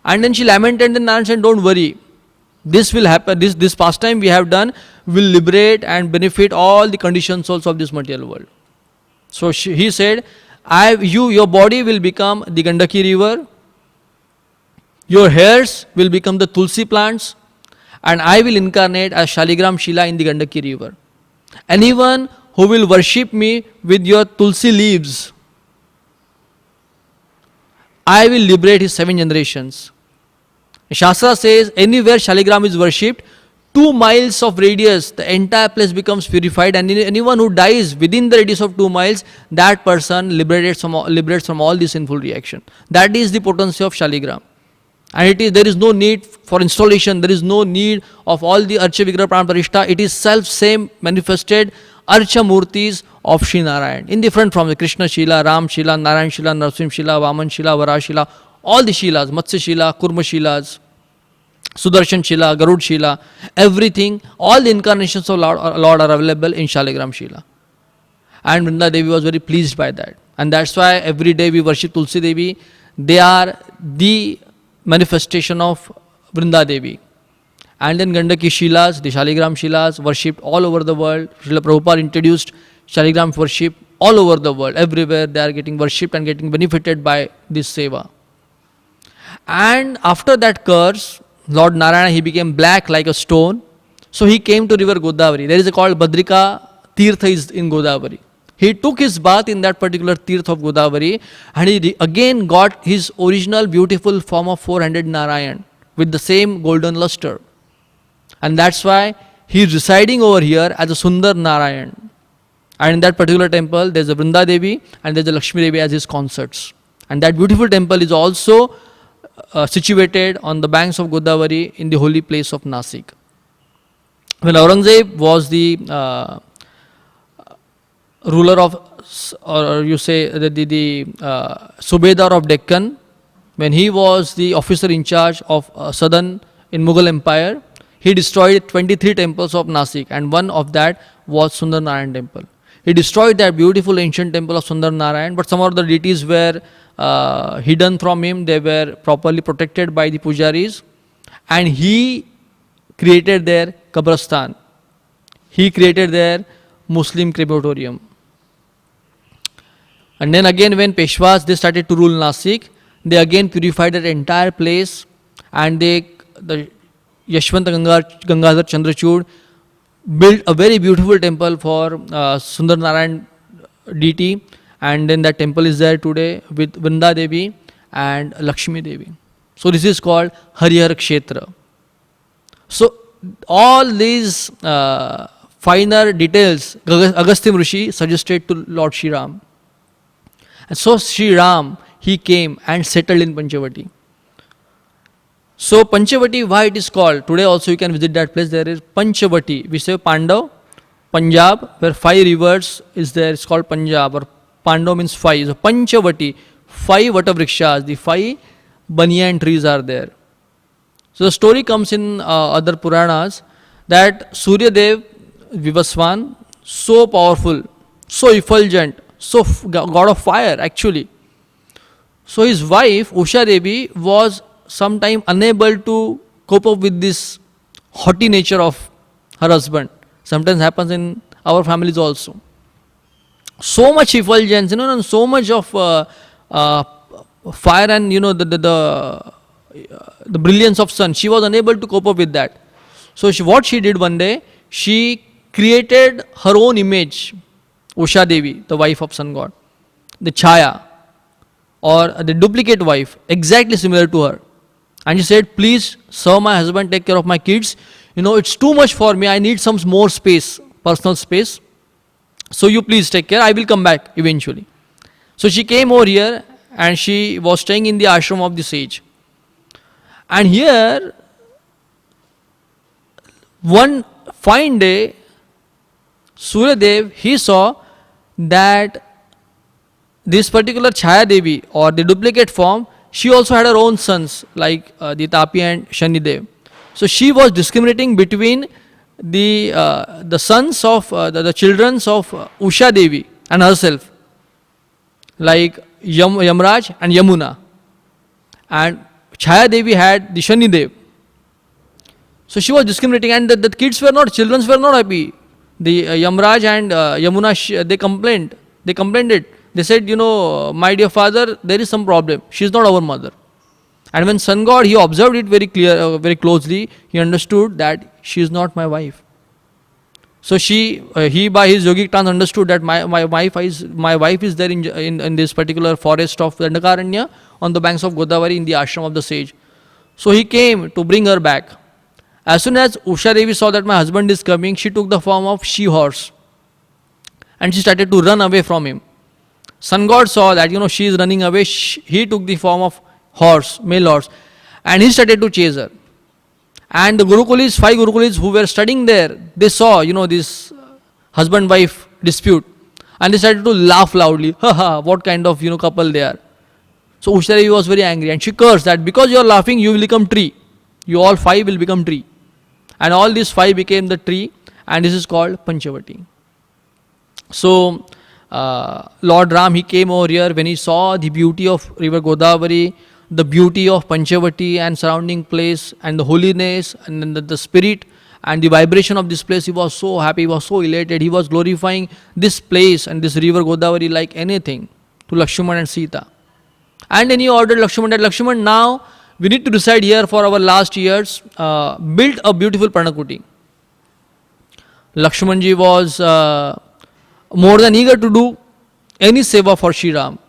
And then she lamented and Narayan said, don't worry, this will happen, this pastime we have done will liberate and benefit all the conditioned souls of this material world. So he said, your body will become the Gandaki river, your hairs will become the Tulsi plants, and I will incarnate as Shaligram Shila in the Gandaki river. Anyone who will worship me with your Tulsi leaves, I will liberate his 7 generations. Shastra says, anywhere Shaligram is worshipped, 2 miles of radius, the entire place becomes purified, and anyone who dies within the radius of 2 miles, that person liberates from all the sinful reaction. That is the potency of Shaligram. And there is no need for installation, there is no need of all the Archa Vigraha Pran Pratishtha. It is self-same manifested Archa Murtis of Sri Narayan, in different forms, Krishna Shila, Ram Shila, Narayan Shila, Narsim Shila, Vaman Shila, Vara Shila, all the Shilas, Matsya Shila, Kurma Shilas, Sudarshan Shila, Garud Shila, everything, all the incarnations of Lord are available in Shaligram Shila. And Vrinda Devi was very pleased by that. And that's why every day we worship Tulsi Devi. They are the manifestation of Vrinda Devi. And then Gandaki Shilas, the Shaligram Shilas, worshipped all over the world. Srila Prabhupada introduced Shaligram worship all over the world. Everywhere they are getting worshipped and getting benefited by this seva. And after that curse, Lord Narayana, he became black like a stone. So he came to river Godavari. There is a called Badrika Tirtha is in Godavari. He took his bath in that particular Tirtha of Godavari, and he again got his original beautiful form of 400 Narayan with the same golden luster. And that's why he is residing over here as a Sundar Narayan. And in that particular temple, there is a Vrinda Devi and there is a Lakshmi Devi as his consorts. And that beautiful temple is also situated on the banks of Godavari in the holy place of Nasik. When Aurangzeb was the ruler of, or you say the Subedar of Deccan, when he was the officer in charge of southern in Mughal Empire, he destroyed 23 temples of Nasik, and one of that was Sundar Narayan temple. He destroyed that beautiful ancient temple of Sundar Narayan, but some of the deities were hidden from him. They were properly protected by the pujaris, and he created their Kabristan. He created their Muslim crematorium. And then again when Peshwas, they started to rule Nasik, they again purified that entire place, and the Yashwant Gangadhar Chandrachud built a very beautiful temple for Sundar Narayan deity, and then that temple is there today with Vrinda Devi and Lakshmi Devi. So this is called Harihar Kshetra. So all these finer details Agastya Rishi suggested to Lord Shri Ram. And so Shri Ram, he came and settled in Panchavati. So Panchavati, why it is called? Today also you can visit that place. There is Panchavati. We say Pandav, Punjab, where 5 rivers is there. It's called Punjab, or Pandav means 5. So Panchavati, 5 Vatavrikshas, the 5 banyan trees are there. So the story comes in other Puranas that Suryadev, Vivaswan, so powerful, so effulgent, so god of fire actually. So his wife Usha Devi was sometime unable to cope up with this haughty nature of her husband. Sometimes happens in our families also. So much effulgence, and so much of fire, and the brilliance of sun. She was unable to cope up with that. So what she did one day, she created her own image, Usha Devi, the wife of sun god, the Chaya, or the duplicate wife, exactly similar to her. And she said, please, sir, my husband, take care of my kids. It's too much for me. I need some more space, personal space. So you please take care. I will come back eventually. So she came over here and she was staying in the ashram of the sage. And here, one fine day, Suryadev, he saw that this particular Chaya Devi, or the duplicate form, she also had her own sons like the Tapi and Shanidev. So she was discriminating between the sons of the children of Usha Devi and herself, like Yamraj and Yamuna. And Chaya Devi had the Shanidev. So she was discriminating, and the kids were not, children were not happy. The Yamraj and Yamuna, they complained. They complained it. They said, my dear father, there is some problem. She is not our mother. And when sun god, he observed it very closely, he understood that she is not my wife. So he by his yogic trance understood that my wife is there in this particular forest of Dandakaranya on the banks of Godavari in the ashram of the sage. So he came to bring her back. As soon as Usha Devi saw that my husband is coming, she took the form of she-horse and she started to run away from him. Sun god saw that she is running away. He took the form of horse, male horse, and he started to chase her. And the Gurukulis, 5 Gurukulis who were studying there, they saw this husband-wife dispute, and they started to laugh loudly. Ha ha! What kind of couple they are? So Usha Devi was very angry, and she cursed that because you are laughing, you will become tree. You all 5 will become tree, and all these 5 became the tree, and this is called Panchavati. So Lord Ram, he came over here when he saw the beauty of river Godavari, the beauty of Panchavati and surrounding place, and the holiness and then the spirit and the vibration of this place. He was so happy, he was so elated. He was glorifying this place and this river Godavari like anything to Lakshman and Sita. And then he ordered Lakshman that Lakshman, now we need to reside here for our last years. Built a beautiful Parnakuti. Lakshmanji was more than eager to do any seva for Shri Ram.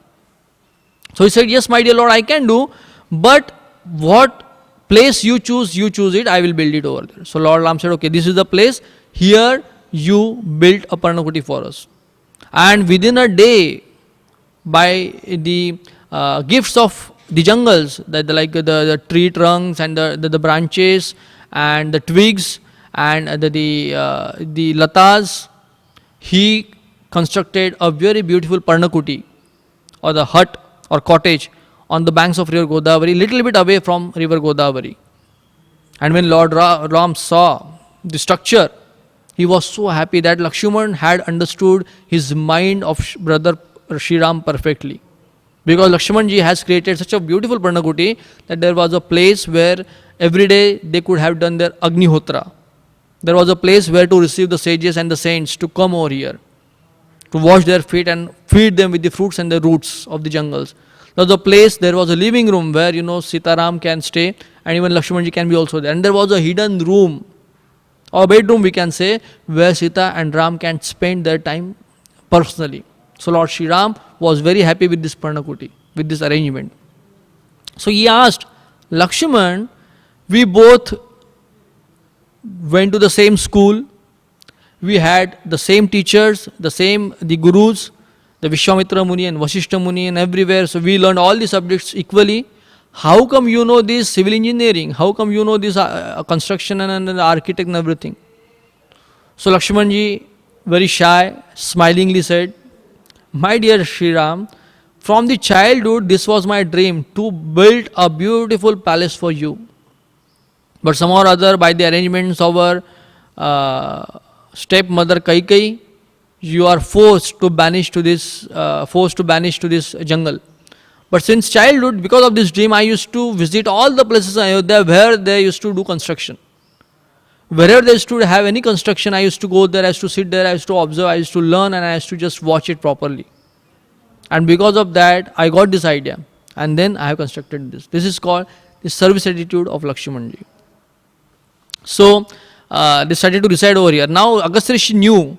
So he said, yes, my dear Lord, I can do, but what place you choose it, I will build it over there. So Lord Ram said, okay, this is the place, here you build a Parnakuti for us. And within a day, by the gifts of the jungles, like the tree trunks and the branches and the twigs and the latas, he constructed a very beautiful Parnakuti, or the hut or cottage on the banks of river Godavari, little bit away from river Godavari. And when Lord Ram saw the structure, he was so happy that Lakshman had understood his mind of brother Shri Ram perfectly. Because Lakshmanji has created such a beautiful Parnakuti that there was a place where every day they could have done their Agnihotra. There was a place where to receive the sages and the saints to come over here, to wash their feet and feed them with the fruits and the roots of the jungles. There was a place, there was a living room where Sitaram can stay, and even Lakshmanji can be also there. And there was a hidden room, or bedroom we can say, where Sita and Ram can spend their time personally. So Lord Shri Ram was very happy with this Parnakuti, with this arrangement. So he asked, Lakshman, we both went to the same school, we had the same teachers, the gurus, the Vishwamitra Muni and Vasishta Muni and everywhere. So we learned all the subjects equally. How come you know this civil engineering? How come you know this construction and architect and everything? So Lakshmanji, very shy, smilingly said, my dear Sri Ram, from the childhood this was my dream to build a beautiful palace for you. But somehow or other, by the arrangements of our stepmother Kaikai, you are forced to banish to this jungle. But since childhood, because of this dream, I used to visit all the places in Ayodhya where they used to do construction. Wherever they used to have any construction, I used to go there, I used to sit there, I used to observe, I used to learn, and I used to just watch it properly. And because of that, I got this idea. And then I have constructed this. This is called the service attitude of Lakshmanji. So, they started to reside over here. Now, Agastya Rishi knew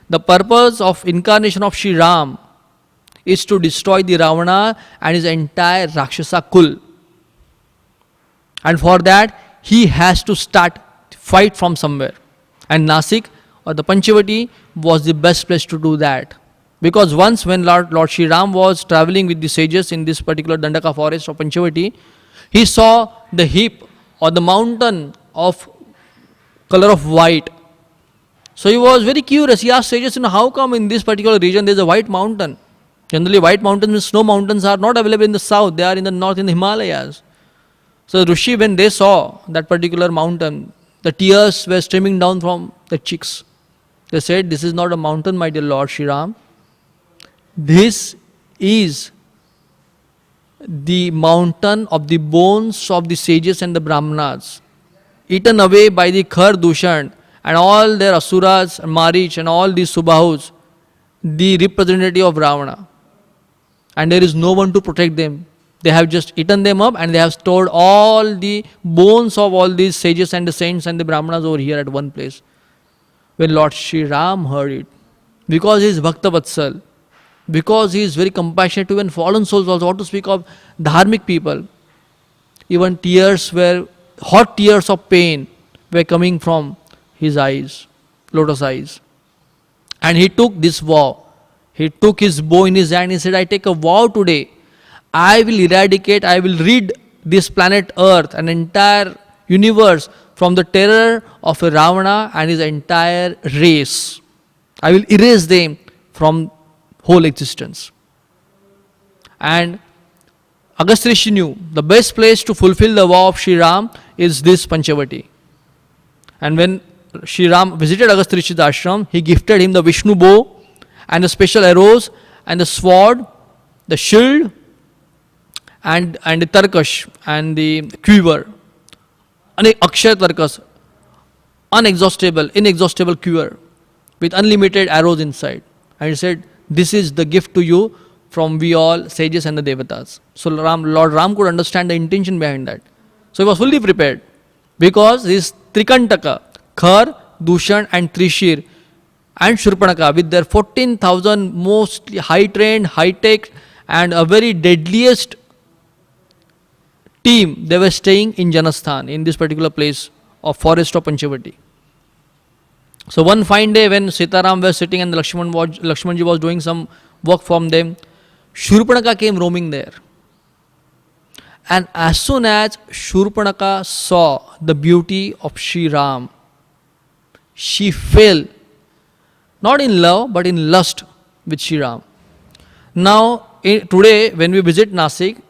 the purpose of incarnation of Sri Ram is to destroy the Ravana and his entire Rakshasa Kul. And for that, he has to start fight from somewhere. And Nasik or the Panchavati was the best place to do that. Because once when Lord Sri Ram was traveling with the sages in this particular Dandaka forest of Panchavati, he saw the heap or the mountain of color of white. So he was very curious. He asked sages, how come in this particular region there is a white mountain? Generally, white mountains and snow mountains are not available in the south, they are in the north, in the Himalayas. So Rishi, when they saw that particular mountain, the tears were streaming down from the cheeks. They said, this is not a mountain, my dear Lord Sri Ram. This is the mountain of the bones of the sages and the Brahmanas, eaten away by the Khar Dushan and all their Asuras, Marich and all these Subahus, the representative of Ravana. And there is no one to protect them. They have just eaten them up and they have stored all the bones of all these sages and the saints and the Brahmanas over here at one place. When Lord Sri Ram heard it, because he is Bhakta Vatsal, because he is very compassionate to even fallen souls also, what to speak of dharmic people, even tears were, hot tears of pain were coming from his eyes, lotus eyes. And he took this vow. He took his bow in his hand. He said, I take a vow today. I will eradicate, I will rid this planet Earth, an entire universe, from the terror of a Ravana and his entire race. I will erase them from whole existence. And Agastya Rishi knew the best place to fulfill the vow of Sri Ram is this Panchavati. And when Sri Ram visited Agastya Rishi's ashram, he gifted him the Vishnu bow and the special arrows and the sword, the shield and the tarkash and the quiver. Akshaya tarkas, inexhaustible quiver with unlimited arrows inside. And he said, this is the gift to you from we all sages and the devatas. So Lord Ram could understand the intention behind that. So he was fully prepared because his Trikantaka, Khar, Dushan and Trishir and Shurpanaka with their 14,000 most high trained, high tech and a very deadliest team, they were staying in Janasthan, in this particular place of forest of Panchavati. So one fine day when Sitaram was sitting and Lakshmanji was doing some work from them, Shurpanaka came roaming there. And as soon as Shurpanaka saw the beauty of Sri Ram, she fell, not in love but in lust with Sri Ram. Now today when we visit Nasik,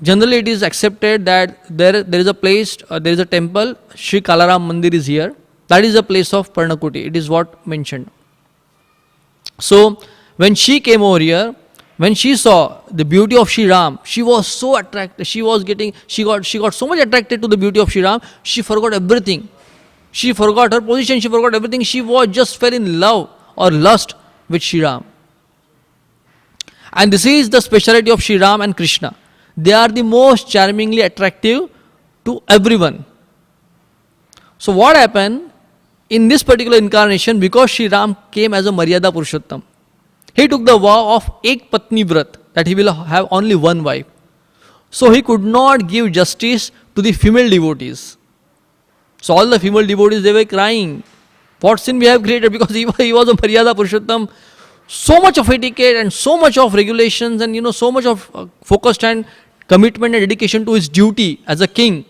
generally it is accepted that there is a place, there is a temple, Sri Kalaram Mandir is here. That is a place of Parnakuti. It is what mentioned. So when she came over here, when she saw the beauty of Sri Ram, she was so attracted. She got so much attracted to the beauty of Sri Ram, she forgot everything. She forgot her position, she forgot everything. She was just fell in love or lust with Sri Ram. And this is the speciality of Sri Ram and Krishna. They are the most charmingly attractive to everyone. So what happened in this particular incarnation, because Sri Ram came as a Maryada Purushottam, he took the vow of Ek Patni Vrat, that he will have only one wife. So he could not give justice to the female devotees. So all the female devotees, they were crying, what sin we have created, because he was a Maryada Purushottam. So much of etiquette and so much of regulations and so much of focused and commitment and dedication to his duty as a king.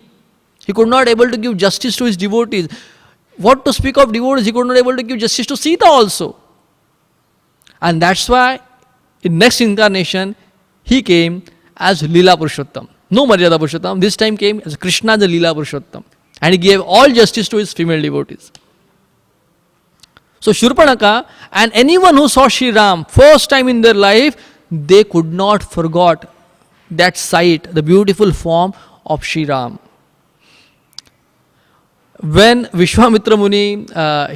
He could not able to give justice to his devotees. What to speak of devotees, he could not able to give justice to Sita also. And that's why in next incarnation, he came as Leela Purushottam. No Maryada Purushottam. This time came as Krishna the Leela Purushottam. And he gave all justice to his female devotees. So Shurpanaka and anyone who saw Sri Ram first time in their life, they could not forget that sight, the beautiful form of Sri Ram. When Vishwamitra Muni,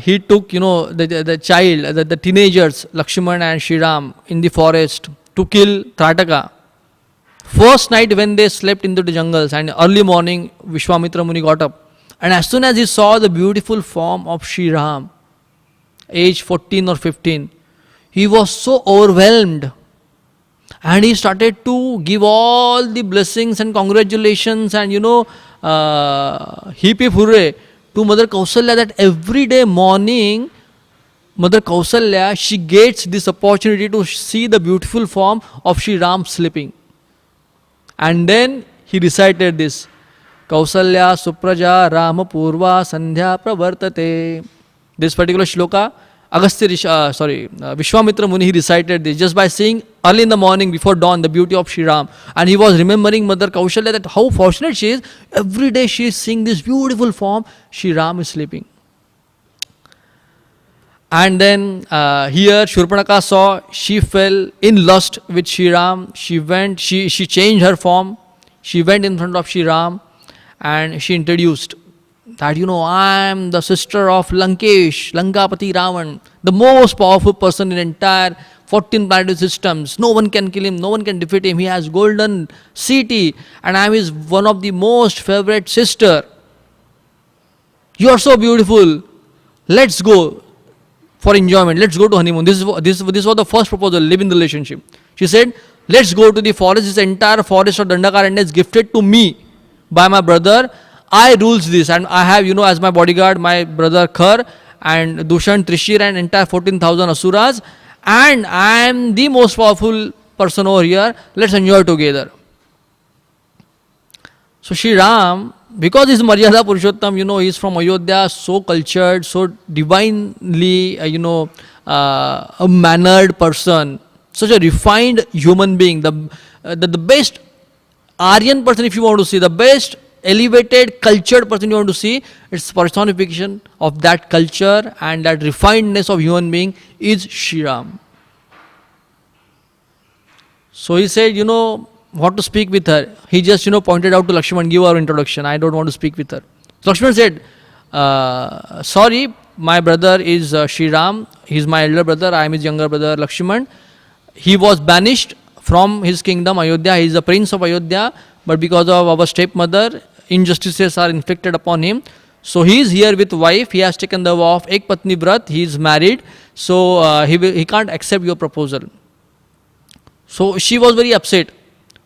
he took, the child, the teenagers, Lakshmana and Sri Ram in the forest to kill Trataka. First night when they slept into the jungles and early morning Vishwamitra Muni got up. And as soon as he saw the beautiful form of Sri Ram, age 14 or 15, he was so overwhelmed. And he started to give all the blessings and congratulations and heap hooray to Mother Kausalya, that every day morning Mother Kausalya, she gets this opportunity to see the beautiful form of Sri Ram sleeping. And then he recited this, Kausalya Supraja Rama Purva Sandhya Pravartate. This particular shloka, Vishwamitra Muni, he recited this just by seeing early in the morning before dawn the beauty of Sri Ram. And he was remembering Mother Kausalya, that how fortunate she is. Every day she is seeing this beautiful form, Sri Ram is sleeping. And then here Shurpanaka saw, she fell in lust with Sri Ram. She went, she changed her form. She went in front of Sri Ram and she introduced that, I am the sister of Lankesh, Lankapati Ravan, the most powerful person in entire 14 planetary systems. No one can kill him, no one can defeat him. He has golden city and I am his one of the most favorite sister. You are so beautiful. Let's go for enjoyment. Let's go to honeymoon. This was the first proposal, live in the relationship. She said, let's go to the forest. This entire forest of Dandakaranya is gifted to me by my brother. I rules this and I have, as my bodyguard, my brother Khar and Dushan, Trishir and entire 14,000 Asuras. And I am the most powerful person over here. Let's enjoy together. So Sri Ram, because he is Maryada Purushottam, he is from Ayodhya, so cultured, so divinely, a mannered person, such a refined human being, the best Aryan person if you want to see, the best elevated, cultured person you want to see, it's personification of that culture and that refinedness of human being is Sri Ram. So he said, what to speak with her. He just, pointed out to Lakshman, give her introduction. I don't want to speak with her. So Lakshman said, sorry, my brother is Sri Ram. He's my elder brother. I am his younger brother, Lakshman. He was banished from his kingdom, Ayodhya. He is the prince of Ayodhya. But because of our stepmother, injustices are inflicted upon him. So he is here with wife. He has taken the vow of Ek Patni Vrat. He is married. So he can't accept your proposal. So she was very upset.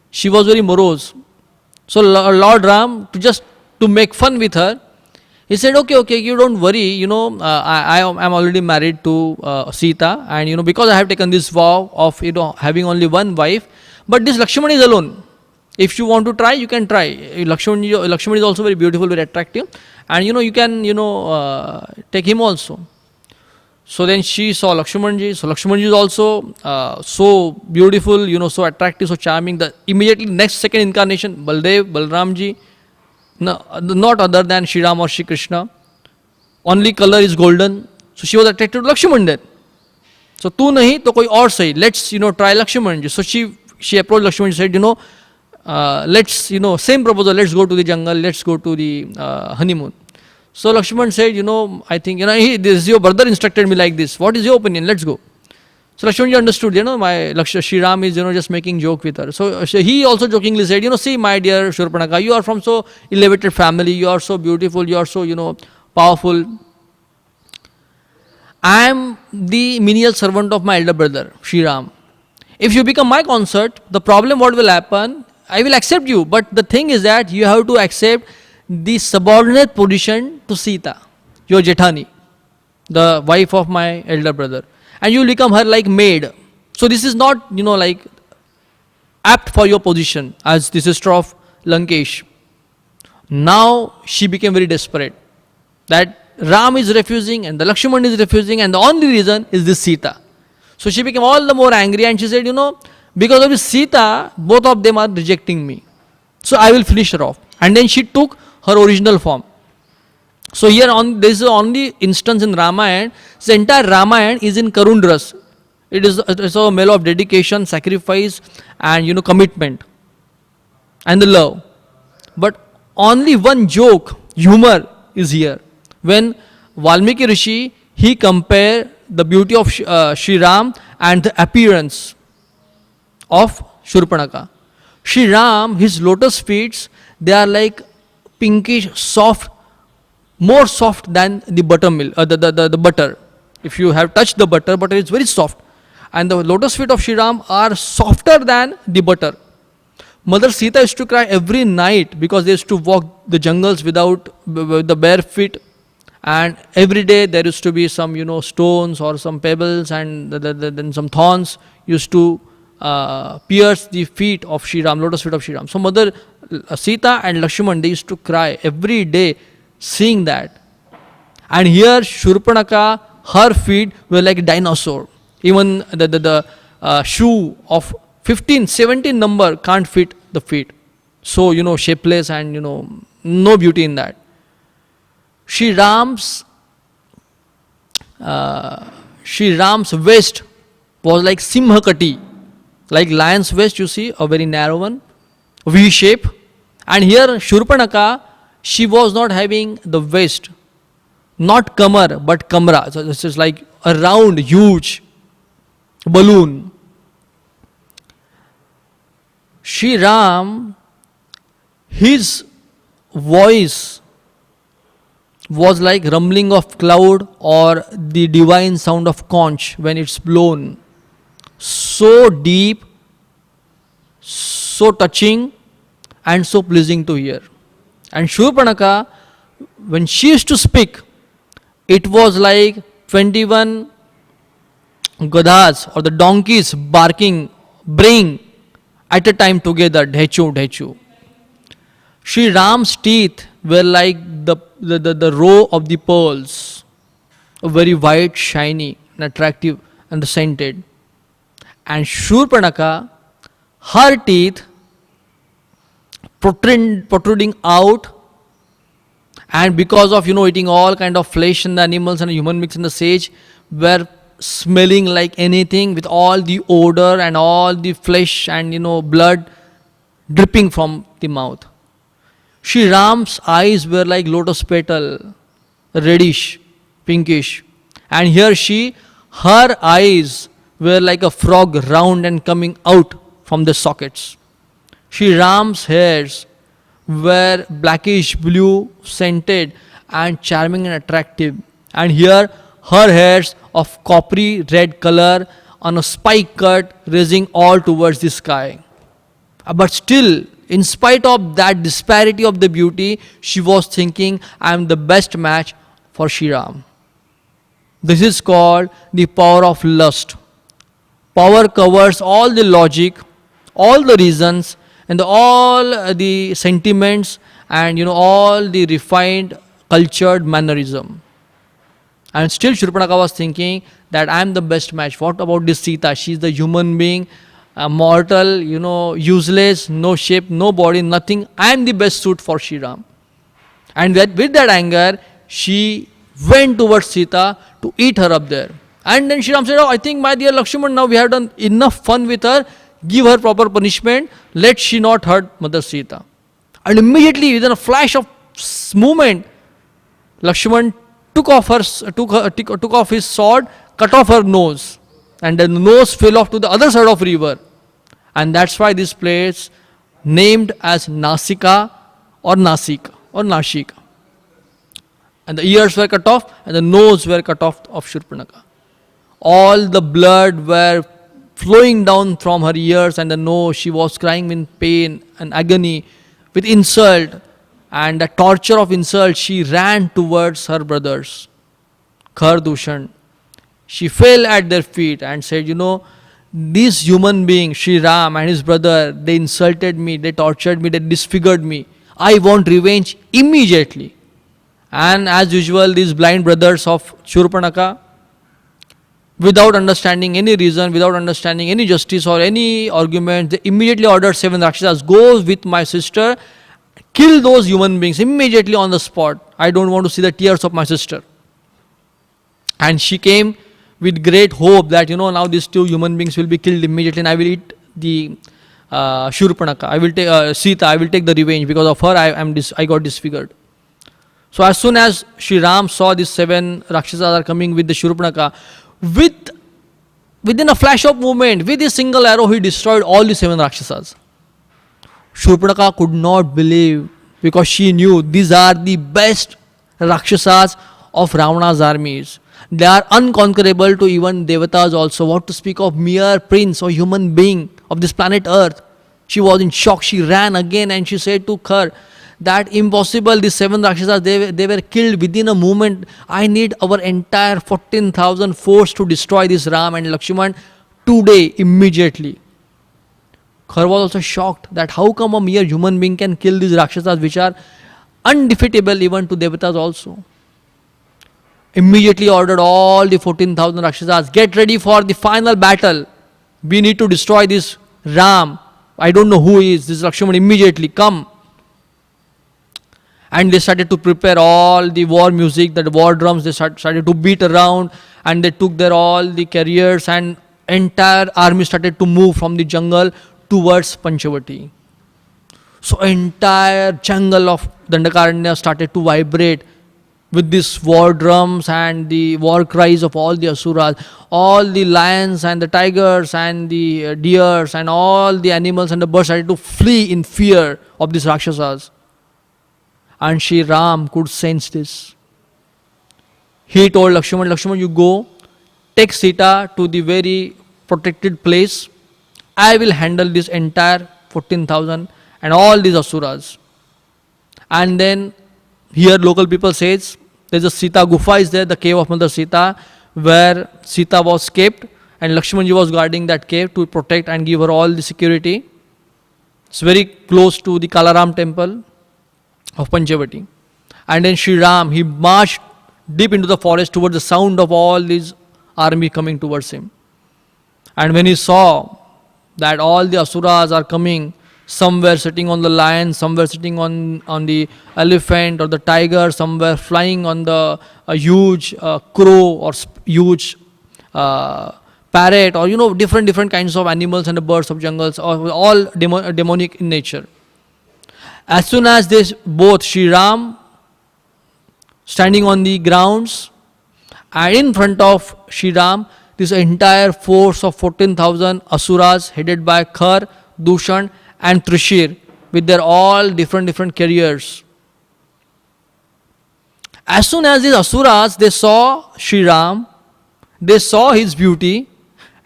She was very morose. So Lord Ram, to make fun with her, he said, okay, you don't worry, I am already married to Sita, and because I have taken this vow of having only one wife, but this Lakshman is alone. If you want to try, you can try. Lakshman is also very beautiful, very attractive, and you can take him also. So then she saw Lakshmanji. So Lakshmanji is also so beautiful, so attractive, so charming. The immediately next second incarnation, Baldev, Balramji, no, not other than Sri Ram or Sri Krishna. Only color is golden. So she was attracted to Lakshman then. So tu nahi to koi aur sahi. Let's try Lakshmanji. So she approached Lakshman and said, let's same proposal. Let's go to the jungle. Let's go to the honeymoon. So Lakshman said, I think, this your brother instructed me like this. What is your opinion? Let's go. So Lakshmanji understood, my Sri Ram is, just making joke with her. So he also jokingly said, see, my dear Shurpanaka, you are from so elevated family, you are so beautiful, you are so, powerful. I am the menial servant of my elder brother, Sri Ram. If you become my consort, the problem what will happen, I will accept you. But the thing is that you have to accept the subordinate position to Sita, your Jethani, the wife of my elder brother. And you will become her like maid. So this is not, apt for your position as the sister of Lankesh. Now she became very desperate that Ram is refusing and the Lakshman is refusing, and the only reason is this Sita. So she became all the more angry, and she said, because of this Sita, both of them are rejecting me. So I will finish her off. And then she took her original form. So here this is the only instance in Ramayana. The entire Ramayana is in Karundras. It is a melo of dedication, sacrifice, and commitment and the love. But only one joke, humor is here. When Valmiki Rishi, he compared the beauty of Sri Ram and the appearance of Shurpanaka. Sri Ram, his lotus feet, they are like pinkish, soft, more soft than the buttermilk, the butter. If you have touched the butter is very soft. And the lotus feet of Sri Ram are softer than the butter. Mother Sita used to cry every night because they used to walk the jungles with the bare feet. And every day there used to be some, stones or some pebbles, and then some thorns used to pierce the feet of Sri Ram, lotus feet of Sri Ram. So Mother Sita and Lakshman, they used to cry every day seeing that. And here Shurpanaka, her feet were like a dinosaur. Even the shoe of 15, 17 number can't fit the feet. So, shapeless and, no beauty in that. Sri Ram's waist was like Simhakati, like lion's waist, you see, a very narrow one, V shape. And here Shurpanaka, she was not having the waist, not kamar, but kamra. So this is like a round, huge balloon. Sri Ram, his voice was like rumbling of cloud or the divine sound of conch when it's blown. So deep, so touching, and so pleasing to hear. And Shurpanaka, when she used to speak, it was like 21 gadhas or the donkeys barking, braying at a time together, dhechu, dhechu. Sri Ram's teeth were like the row of the pearls, very white, shiny, and attractive, and scented. And Shurpanaka, her teeth protruding out, and because of eating all kind of flesh and the animals and the human mix in the sage, were smelling like anything, with all the odor and all the flesh and blood dripping from the mouth. Sri Ram's eyes were like lotus petal, reddish, pinkish. And here her eyes were like a frog, round and coming out from the sockets. Sri Ram's hairs were blackish blue, scented and charming and attractive. And here her hairs of coppery red color on a spike cut, raising all towards the sky. But still, in spite of that disparity of the beauty, she was thinking, I am the best match for Sri Ram. This is called the power of lust. Power covers all the logic, all the reasons, and all the sentiments, and all the refined, cultured mannerism. And still Shurpanaka was thinking that I am the best match. What about this Sita? She is the human being, mortal, useless, no shape, no body, nothing. I am the best suit for Sri Ram. And with that anger, she went towards Sita to eat her up there. And then Sri Ram said, I think my dear Lakshman, now we have done enough fun with her. Give her proper punishment. Let she not hurt Mother Sita. And immediately, within a flash of movement, Lakshman took off his sword, cut off her nose, and the nose fell off to the other side of river. And that's why this place named as Nasika or Nasik or Nashik. And the ears were cut off and the nose were cut off of Shurpanaka. All the blood were flowing down from her ears and the nose. She was crying in pain and agony, with insult and the torture of insult. She ran towards her brothers, Khar Dushan. She fell at their feet and said, These human beings, Sri Ram and his brother, they insulted me, they tortured me, they disfigured me. I want revenge immediately. And as usual, these blind brothers of Shurpanaka, without understanding any reason, without understanding any justice or any argument, they immediately ordered 7 Rakshasas, go with my sister, kill those human beings immediately on the spot. I don't want to see the tears of my sister. And she came with great hope that, now these 2 human beings will be killed immediately and I will eat the Shurpanaka. I will take Sita, I will take the revenge. Because of her, I got disfigured. So as soon as Sri Ram saw these 7 Rakshasas are coming with the Shurpanaka, within a flash of moment, with a single arrow, he destroyed all the 7 Rakshasas. Shurpanaka could not believe, because she knew these are the best Rakshasas of Ravana's armies. They are unconquerable to even Devatas also. What to speak of mere prince or human being of this planet Earth. She was in shock. She ran again and she said to her that impossible, these 7 Rakshasas, they were killed within a moment. I need our entire 14,000 force to destroy this Ram and Lakshman today, immediately. Khar was also shocked that how come a mere human being can kill these Rakshasas which are undefeatable even to Devatas also. Immediately ordered all the 14,000 Rakshasas, get ready for the final battle. We need to destroy this Ram. I don't know who is this Lakshman, immediately come. And they started to prepare all the war music, the war drums, they started to beat around, and they took their all the carriers, and entire army started to move from the jungle towards Panchavati. So entire jungle of Dandakaranya started to vibrate with these war drums and the war cries of all the asuras. All the lions and the tigers and the deers and all the animals and the birds started to flee in fear of these Rakshasas. And Sri Ram could sense this. He told Lakshman, you go, take Sita to the very protected place. I will handle this entire 14,000 and all these asuras. And then here local people says, there's a Sita Gufa is there, the cave of Mother Sita, where Sita was kept, and Lakshmanji was guarding that cave to protect and give her all the security. It's very close to the Kalaram temple of Panchavati. And then Sri Ram, he marched deep into the forest towards the sound of all these army coming towards him. And when he saw that all the asuras are coming, some were sitting on the lion, some were sitting on the elephant or the tiger, some were flying on the huge crow or huge parrot, or different kinds of animals and the birds of jungles, all demonic in nature. As soon as this, both Sri Ram standing on the grounds, and in front of Sri Ram, this entire force of 14,000 asuras headed by Khar, Dushan and Trishir with their all different carriers. As soon as these asuras, they saw Sri Ram, they saw his beauty,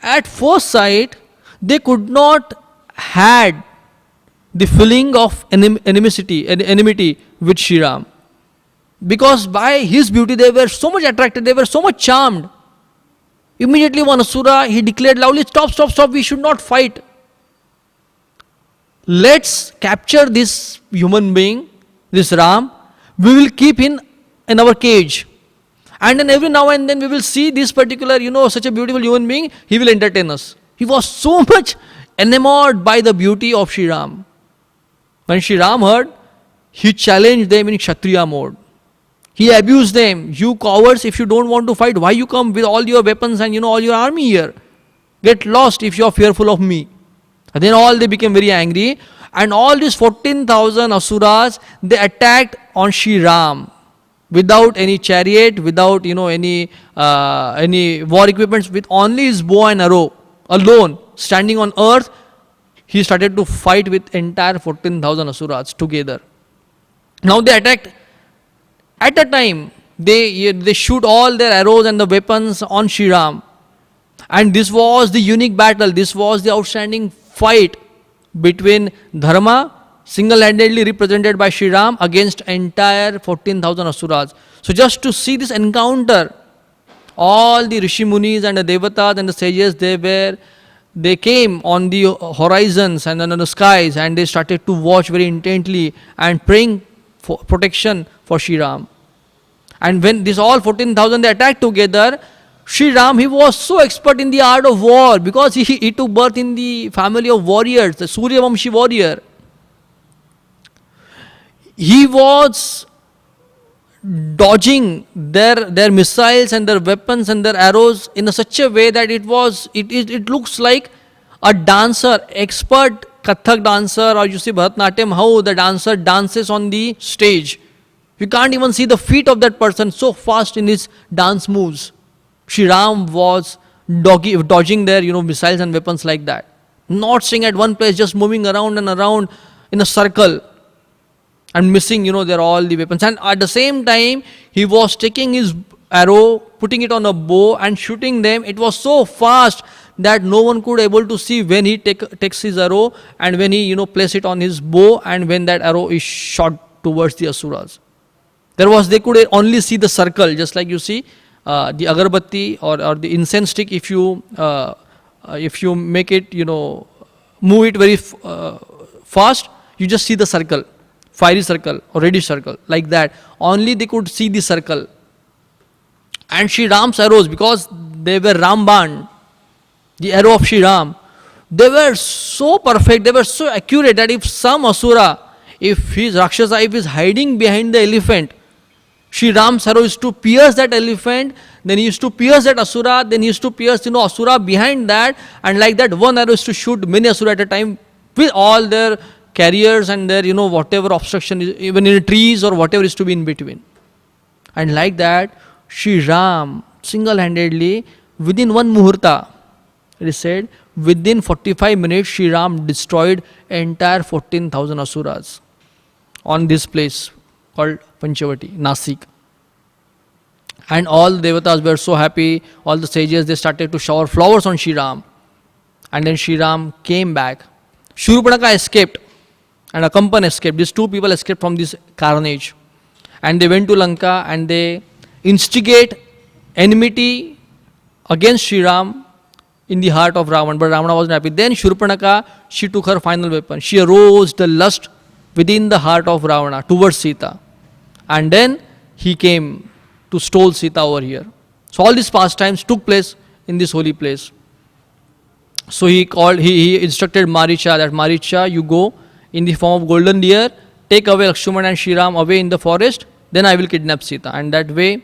at first sight, they could not had the feeling of enmity with Sri Ram. Because by his beauty, they were so much attracted, they were so much charmed. Immediately one asura, he declared loudly, stop, we should not fight. Let's capture this human being, this Ram, we will keep him in our cage. And then every now and then we will see this particular, such a beautiful human being, he will entertain us. He was so much enamored by the beauty of Sri Ram. When Sri Ram heard, he challenged them in Kshatriya mode. He abused them. You cowards, if you don't want to fight, why you come with all your weapons and all your army here? Get lost if you are fearful of me. And then all they became very angry, and all these 14,000 asuras, they attacked on Sri Ram without any chariot, without any war equipment, with only his bow and arrow alone, standing on earth. He started to fight with entire 14,000 asuras together. Now they attacked. At the time, they shoot all their arrows and the weapons on Sri Ram. And this was the unique battle. This was the outstanding fight between Dharma, single-handedly represented by Sri Ram, against entire 14,000 asuras. So just to see this encounter, all the Rishi Munis and the Devatas and the sages, they were they came on the horizons and on the skies, and they started to watch very intently and praying for protection for Sri Ram. And when this all 14,000 they attacked together, Sri Ram, he was so expert in the art of war because he took birth in the family of warriors, the Suryavamshi warrior. He was dodging their missiles and their weapons and their arrows in such a way that it looks like a dancer, expert Kathak dancer, or you see Bharatanatyam, how the dancer dances on the stage. You can't even see the feet of that person, so fast in his dance moves. Sri Ram was dodging their missiles and weapons like that. Not staying at one place, just moving around and around in a circle and missing, they're all the weapons. And at the same time, he was taking his arrow, putting it on a bow and shooting them. It was so fast that no one could able to see when he takes his arrow and when he, place it on his bow and when that arrow is shot towards the asuras. They could only see the circle, just like you see the agarbatti or the incense stick. If you make it, move it very fast, you just see the circle. Fiery circle or reddish circle, like that. Only they could see the circle. And Sri Ram's arrows, because they were Ramban, the arrow of Sri Ram, they were so perfect, they were so accurate that if some Asura, if his Rakshasa, if he's hiding behind the elephant, Sri Ram's arrow is to pierce that elephant, then he used to pierce that Asura, then he used to pierce, Asura behind that, and like that one arrow is to shoot many Asura at a time with all their carriers and their, whatever obstruction is, even in trees or whatever is to be in between. And like that, Sri Ram single-handedly, within one muhurta, it is said, within 45 minutes, Sri Ram destroyed entire 14,000 asuras on this place called Panchavati, Nasik. And all the devatas were so happy, all the sages, they started to shower flowers on Sri Ram. And then Sri Ram came back. Shurpanaka escaped and Akampan escaped. These two people escaped from this carnage. And they went to Lanka and they instigate enmity against Sri Ram in the heart of Ravana. But Ravana wasn't happy. Then Shurpanaka, she took her final weapon. She aroused the lust within the heart of Ravana towards Sita. And then he came to stole Sita over here. So all these pastimes took place in this holy place. So he instructed Maricha that Maricha, you go in the form of golden deer, take away Lakshmana and Sri Ram away in the forest, then I will kidnap Sita. And that way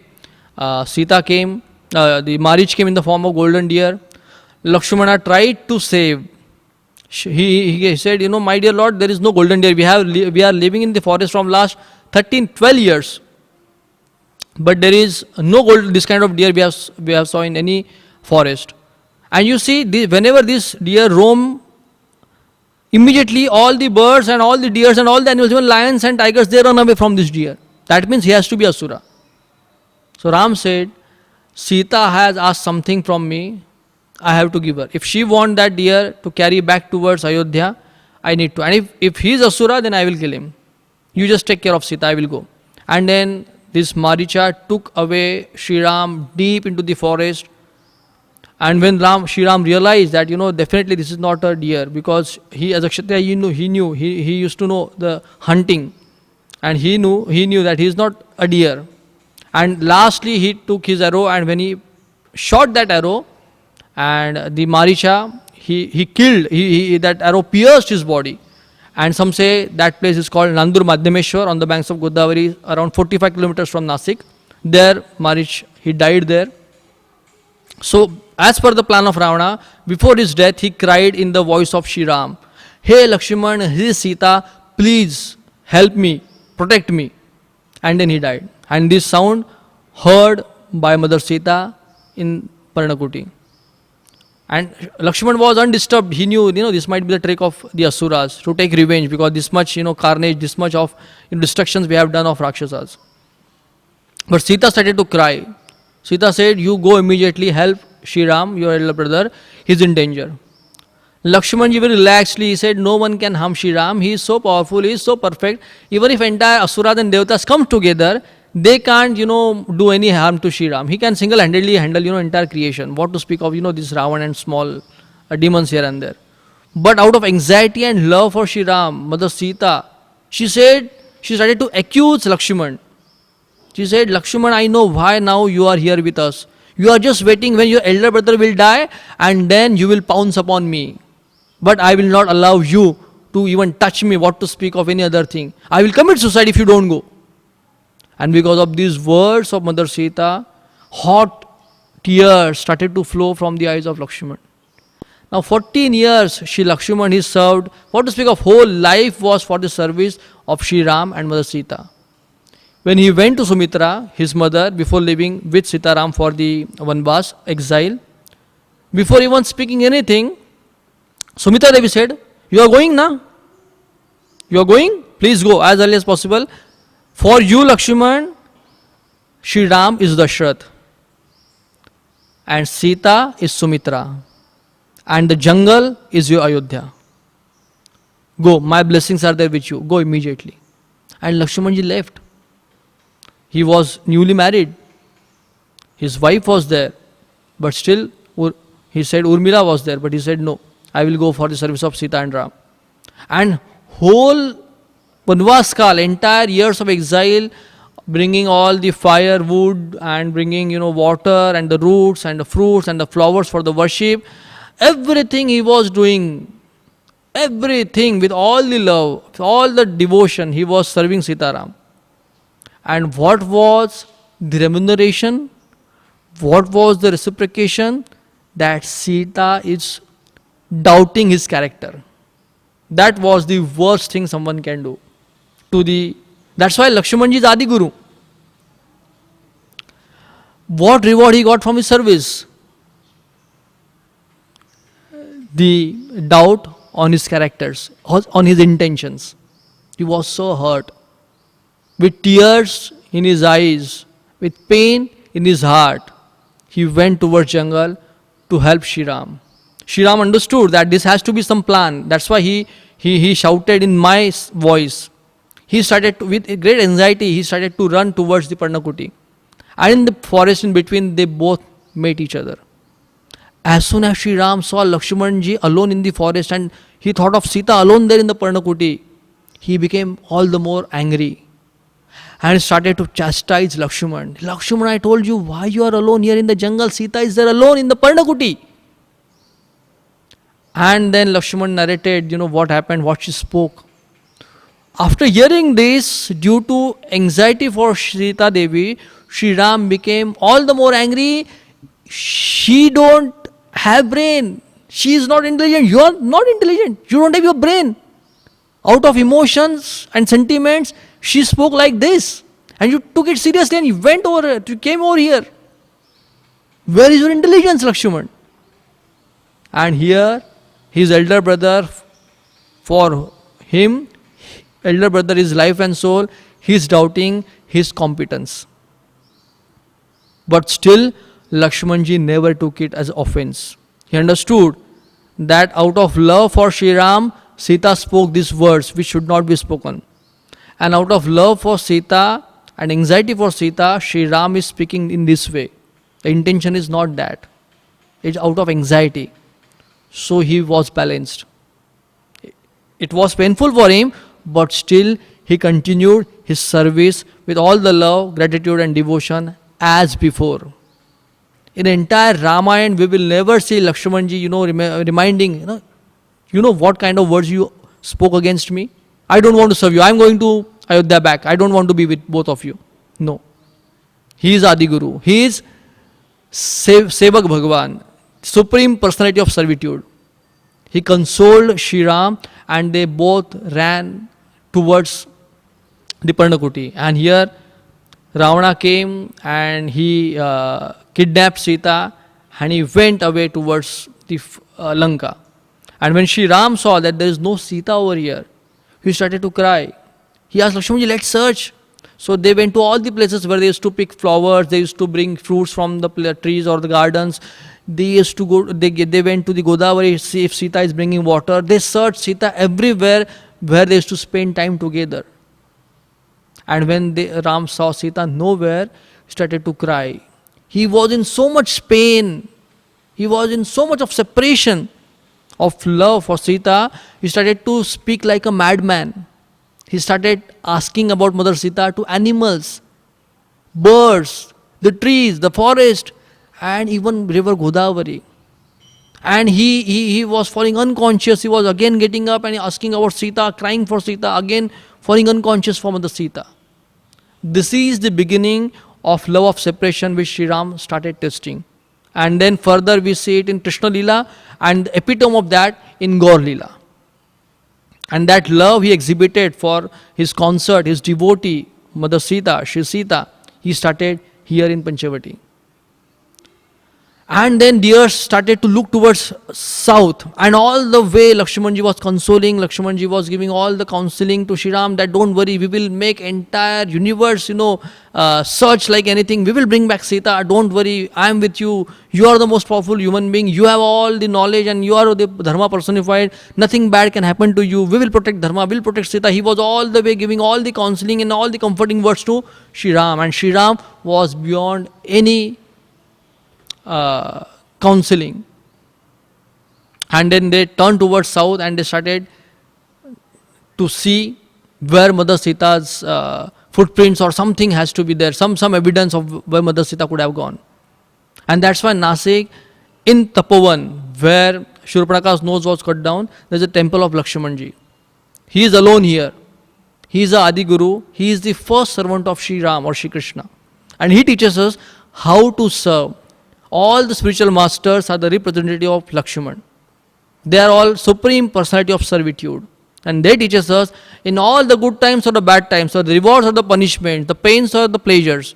Sita came, the Marich came in the form of golden deer. Lakshmana tried to save. He said, my dear Lord, there is no golden deer. We are living in the forest from last 12 years. But there is no this kind of deer we have saw in any forest. And you see, whenever this deer roam, immediately all the birds and all the deers and all the animals, even lions and tigers, they run away from this deer. That means he has to be Asura. So Ram said, Sita has asked something from me, I have to give her. If she wants that deer to carry back towards Ayodhya, I need to. And if he is Asura, then I will kill him. You just take care of Sita, I will go. And then this Maricha took away Sri Ram deep into the forest. And when Sri Ram realized that, definitely this is not a deer, because he as a Kshatriya, he used to know the hunting. And he knew that he is not a deer. And lastly, he took his arrow, and when he shot that arrow, and the Maricha, he killed, that arrow pierced his body. And some say that place is called Nandur Madhyameshwar on the banks of Godavari, around 45 kilometers from Nasik. There, Marich, he died there. So, as per the plan of Ravana, before his death, he cried in the voice of Sri Ram, Hey Lakshman, hey Sita, please help me, protect me. And then he died. And this sound heard by Mother Sita in Parnakuti. And Lakshman was undisturbed. He knew, this might be the trick of the Asuras to take revenge, because this much, carnage, this much of destructions we have done of Rakshasas. But Sita started to cry. Sita said, you go immediately, help Sri Ram, your elder brother, he is in danger. Lakshmanji very relaxedly said, no one can harm Sri Ram, he is so powerful, he is so perfect. Even if entire Asuras and Devatas come together, they can't, do any harm to Sri Ram. He can single-handedly handle, entire creation. What to speak of, this Ravan and small demons here and there. But out of anxiety and love for Sri Ram, Mother Sita, she started to accuse Lakshman. She said, Lakshman, I know why now you are here with us. You are just waiting when your elder brother will die and then you will pounce upon me. But I will not allow you to even touch me, what to speak of any other thing. I will commit suicide if you don't go. And because of these words of Mother Sita, hot tears started to flow from the eyes of Lakshman. Now 14 years Sri Lakshman he served, what to speak of whole life was for the service of Sri Ram and Mother Sita. When he went to Sumitra, his mother, before living with Sitaram for the Vanvas, exile, before even speaking anything, Sumitra Devi said, you are going now? You are going? Please go as early as possible. For you, Lakshman, Sri Ram is Dashrath and Sita is Sumitra and the jungle is your Ayodhya. Go, my blessings are there with you. Go immediately. And Lakshmanji left. He was newly married. His wife was there. But still, he said Urmila was there. But he said, no, I will go for the service of Sita and Ram. And whole Vanvaskal, entire years of exile, bringing all the firewood and bringing, water and the roots and the fruits and the flowers for the worship. Everything he was doing, everything with all the love, all the devotion, he was serving Sitaram. And what was the remuneration? What was the reciprocation? That Sita is doubting his character. That was the worst thing someone can do. That's why Lakshmanji is Adi Guru. What reward he got from his service? The doubt on his characters, on his intentions. He was so hurt. With tears in his eyes, with pain in his heart, he went towards jungle to help Sri Ram. Sri Ram understood that this has to be some plan. That's why he shouted in my voice. He started with great anxiety, he started to run towards the Parnakuti. And in the forest in between, they both met each other. As soon as Sri Ram saw Lakshmanji alone in the forest and he thought of Sita alone there in the Parnakuti, he became all the more angry and started to chastise Lakshman. Lakshman, I told you, why you are alone here in the jungle? Sita is there alone in the Parnakuti. And then Lakshman narrated, what happened, what she spoke. After hearing this, due to anxiety for Sita Devi, Sri Ram became all the more angry. She don't have brain. She is not intelligent. You are not intelligent. You don't have your brain. Out of emotions and sentiments, she spoke like this. And you took it seriously and you went over, you came over here. Where is your intelligence, Lakshman? And here, his elder brother, for him, elder brother is life and soul, he is doubting his competence. But still, Lakshmanji never took it as offense. He understood that out of love for Sri Ram, Sita spoke these words which should not be spoken. And out of love for Sita and anxiety for Sita, Sri Ram is speaking in this way. The intention is not that. It's out of anxiety. So he was balanced. It was painful for him, but still he continued his service with all the love, gratitude and devotion as before. In the entire Ramayana, we will never see Lakshmanji, reminding, what kind of words you spoke against me. I don't want to serve you. I am going to Ayodhya back. I don't want to be with both of you. No. He is Adi Guru. He is Sevak Bhagwan, Supreme Personality of Servitude. He consoled Sri Ram and they both ran towards the Parnakuti. And here Ravana came and he kidnapped Sita and he went away towards the Lanka. And when Sri Ram saw that there is no Sita over here, he started to cry. He asked Lakshmanji, let's search. So they went to all the places where they used to pick flowers, they used to bring fruits from the trees or the gardens. They used to go, they went to the Godavari, see if Sita is bringing water. They searched Sita everywhere where they used to spend time together. And when Ram saw Sita nowhere, he started to cry. He was in so much pain. He was in so much of separation. of love for Sita, he started to speak like a madman. He started asking about Mother Sita to animals, birds, the trees, the forest, and even river Godavari. And he was falling unconscious. He was again getting up and asking about Sita, crying for Sita, again falling unconscious for Mother Sita. This is the beginning of love of separation which Sri Ram started testing. And then further we see it in Krishna Lila, and the epitome of that in Gaur Lila. And that love he exhibited for his consort, his devotee, Mother Sita, Shri Sita, he started here in Panchavati. And then deer started to look towards south, and all the way Lakshmanji was consoling, Lakshmanji was giving all the counseling to Shri Ram that don't worry, we will make entire universe, search like anything, we will bring back Sita, don't worry, I am with you, you are the most powerful human being, you have all the knowledge and you are the Dharma personified, nothing bad can happen to you, we will protect Dharma, we will protect Sita. He was all the way giving all the counseling and all the comforting words to Shri Ram, and Shri Ram was beyond any counseling. And then they turned towards south and they started to see where Mother Sita's footprints or something has to be there, some evidence of where Mother Sita could have gone. And that's why Nasik, in Tapovan, where Shurpanaka's nose was cut down, there's a temple of Lakshmanji. He is alone here. He is the Adi Guru. He is the first servant of Shri Ram or Shri Krishna. And he teaches us how to serve. All the spiritual masters are the representative of Lakshman. They are all supreme personality of servitude. And they teach us in all the good times or the bad times, or the rewards or the punishments, the pains or the pleasures,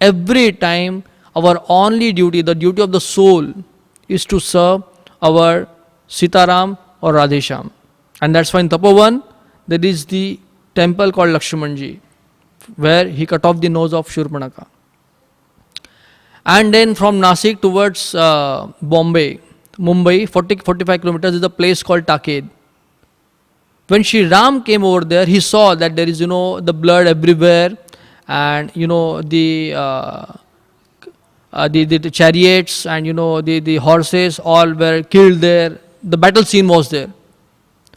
every time our only duty, the duty of the soul, is to serve our Sitaram or Radhesham. And that's why in Tapovan, there is the temple called Lakshmanji, where he cut off the nose of Shurpanaka. And then from Nasik towards Mumbai, 40-45 kilometers is a place called Taked. When Shri Ram came over there, he saw that there is, the blood everywhere, and the chariots and the horses all were killed there. The battle scene was there,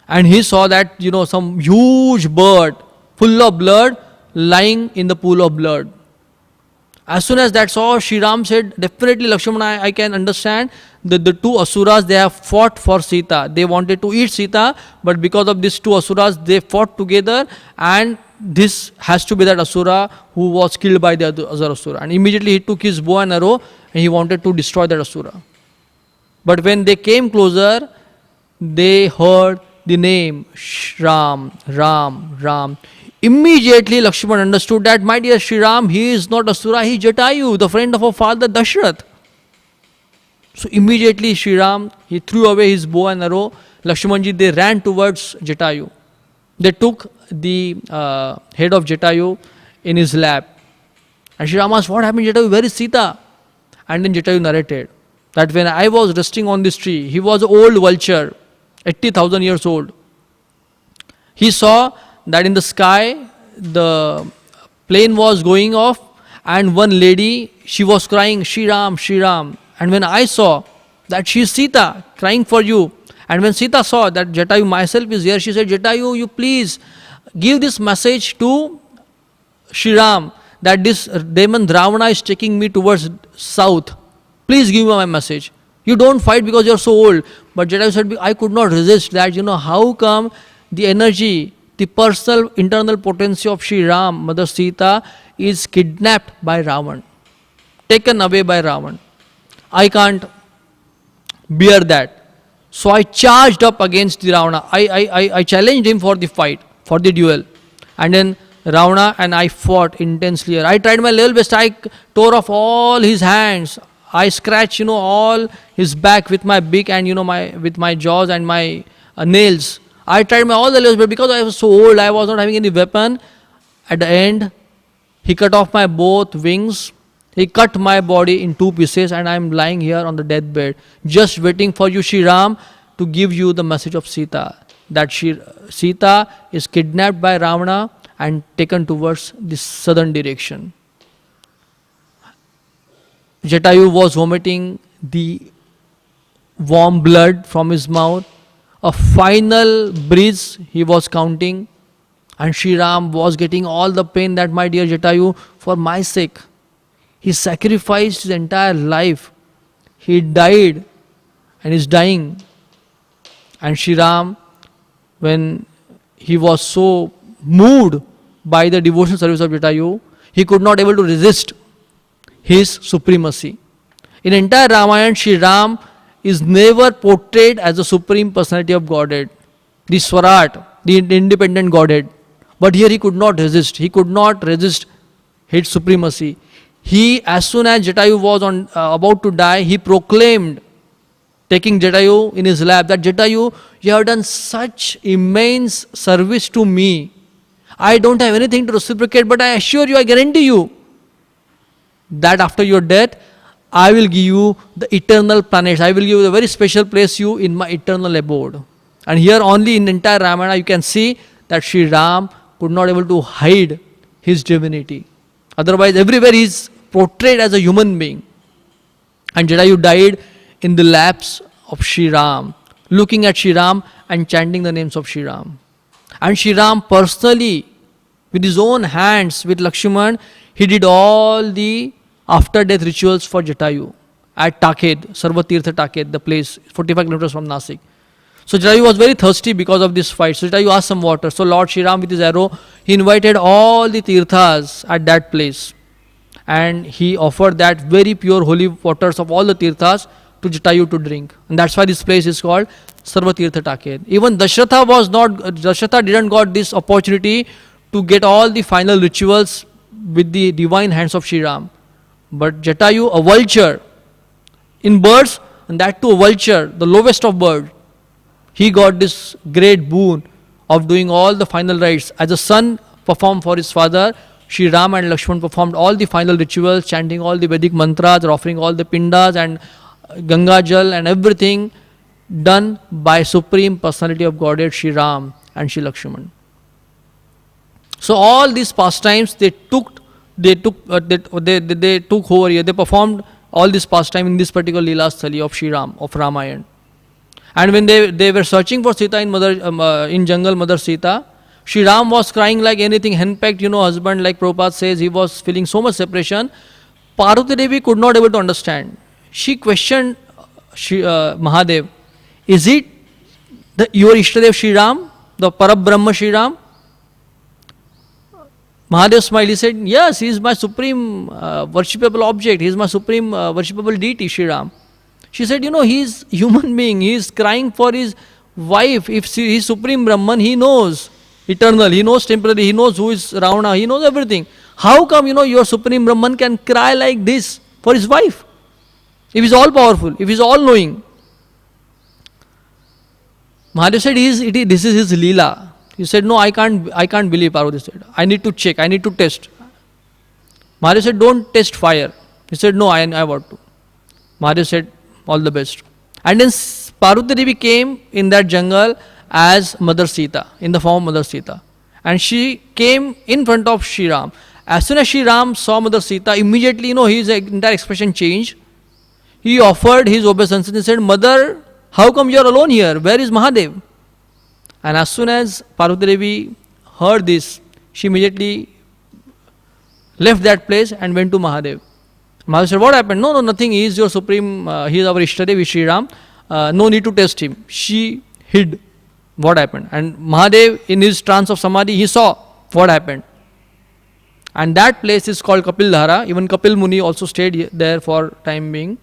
and he saw that some huge bird full of blood lying in the pool of blood. As soon as that saw, Shri Ram said, definitely Lakshmana, I can understand that the two Asuras, they have fought for Sita. They wanted to eat Sita, but because of these two Asuras, they fought together, and this has to be that Asura who was killed by the other Asura. And immediately he took his bow and arrow and he wanted to destroy that Asura. But when they came closer, they heard the name Ram, Ram, Ram. Immediately Lakshman understood that, my dear Shri Ram, he is not Asura, he is Jatayu, the friend of our father Dashrath. So immediately Shri Ram, he threw away his bow and arrow. Lakshmanji, they ran towards Jatayu. They took the head of Jatayu in his lap. And Shri Ram asked, what happened Jatayu, where is Sita? And then Jatayu narrated that when I was resting on this tree, he was an old vulture, 80,000 years old. He saw that in the sky, the plane was going off, and one lady, she was crying, Shri Ram, Shri Ram. And when I saw that she is Sita, crying for you, and when Sita saw that Jatayu myself is here, she said, Jatayu, you please give this message to Shri Ram, that this demon Ravana is taking me towards south. Please give me my message. You don't fight because you are so old. But Jatayu said, I could not resist that. How come the energy, the personal internal potency of Shri Ram, Mother Sita, is kidnapped by Ravan, taken away by Ravan. I can't bear that. So I charged up against the Ravana. I challenged him for the fight, for the duel. And then Ravana and I fought intensely. I tried my level best. I tore off all his hands. I scratched, all his back with my beak and, with my jaws and my nails. I tried my all the levels, but because I was so old, I was not having any weapon. At the end, he cut off my both wings. He cut my body in two pieces, and I am lying here on the deathbed, just waiting for you, Shri Ram, to give you the message of Sita. That Sita is kidnapped by Ravana and taken towards the southern direction. Jatayu was vomiting the warm blood from his mouth. a final breeze he was counting, and Sri Ram was getting all the pain that my dear Jatayu, for my sake, he sacrificed his entire life. He died and is dying. And Sri Ram, when he was so moved by the devotional service of Jatayu, he could not able to resist his supremacy. In entire Ramayana, Sri Ram is never portrayed as the supreme personality of Godhead, the Swarat, the independent Godhead. But here he could not resist. He could not resist his supremacy. He, as soon as Jatayu was about to die, he proclaimed, taking Jatayu in his lap, that Jatayu, you have done such immense service to me. I don't have anything to reciprocate, but I assure you, I guarantee you, that after your death, I will give you the eternal planets. I will give you a very special place you in my eternal abode. And here only in entire Ramayana you can see that Sri Ram could not able to hide his divinity. Otherwise everywhere he is portrayed as a human being. And Jatayu died in the laps of Sri Ram, looking at Sri Ram and chanting the names of Sri Ram. And Sri Ram personally, with his own hands, with Lakshman, he did all the after death rituals for Jatayu at Taked, Sarvatirtha Taked, the place 45 kilometers from Nasik. So Jatayu was very thirsty because of this fight. So Jatayu asked some water. So Lord Sri Ram with his arrow, he invited all the tirthas at that place. And he offered that very pure holy waters of all the tirthas to Jatayu to drink. And that's why this place is called Sarvatirtha Taked. Even Dasharatha didn't got this opportunity to get all the final rituals with the divine hands of Sri Ram. But Jatayu, a vulture in birds, and that too a vulture, the lowest of birds, he got this great boon of doing all the final rites. As a son performed for his father, Sri Ram and Lakshman performed all the final rituals, chanting all the Vedic mantras, offering all the pindas and Ganga Jal and everything done by Supreme Personality of Godhead, Sri Ram and Sri Lakshman. So all these pastimes they took over here. They performed all this pastime in this particular Leela Sthali of Sri Ram, of Ramayana. And when they were searching for Sita in jungle, Mother Sita, Sri Ram was crying like anything, henpecked, husband, like Prabhupada says, he was feeling so much separation. Parvati Devi could not able to understand. She questioned Mahadev, is it your Ishtadev Sri Ram, the Parabrahma Sri Ram? Mahadev smiled, he said, yes, he is my supreme worshipable object, he is my supreme worshipable deity, Sri Ram. She said, he is human being, he is crying for his wife. If he is supreme Brahman, he knows eternal, he knows temporary, he knows who is Ravana, he knows everything. How come, your supreme Brahman can cry like this for his wife? If he is all powerful, if he is all knowing. Mahadev said, this is his Leela. He said, no, I can't believe, Parvati said. I need to check, I need to test. Mahadev said, don't test fire. He said, no, I want to. Mahadev said, all the best. And then Parvati Devi came in that jungle as Mother Sita, in the form of Mother Sita. And she came in front of Sri Ram. As soon as Sri Ram saw Mother Sita, immediately, his entire expression changed. He offered his obeisance and said, Mother, how come you are alone here? Where is Mahadev? And as soon as Parvati Devi heard this, she immediately left that place and went to Mahadev. Mahadev said, what happened? No, nothing. He is your supreme, he is our Ishtadev, Sri Ram. No need to test him. She hid what happened. And Mahadev, in his trance of Samadhi, he saw what happened. And that place is called Kapil Dhara. Even Kapil Muni also stayed there for time being.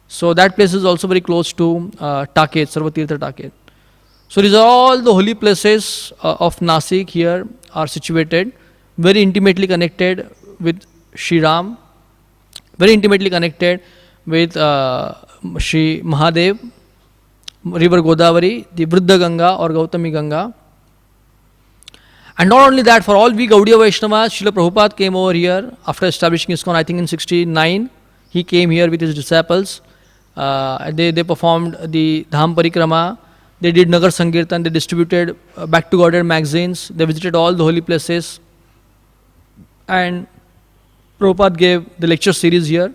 So that place is also very close to Taked, Sarvatirtha Taked. So these are all the holy places of Nasik here are situated, very intimately connected with Sri Ram, very intimately connected with Sri Mahadev, river Godavari, the Vriddha Ganga or Gautami Ganga. And not only that, for all we Gaudiya Vaishnavas, Srila Prabhupada came over here after establishing ISKCON, I think in 69. He came here with his disciples. They performed the Dham Parikrama. They did Nagar Sankirtan. They distributed Back to Godhead magazines. They visited all the holy places. And Prabhupada gave the lecture series here.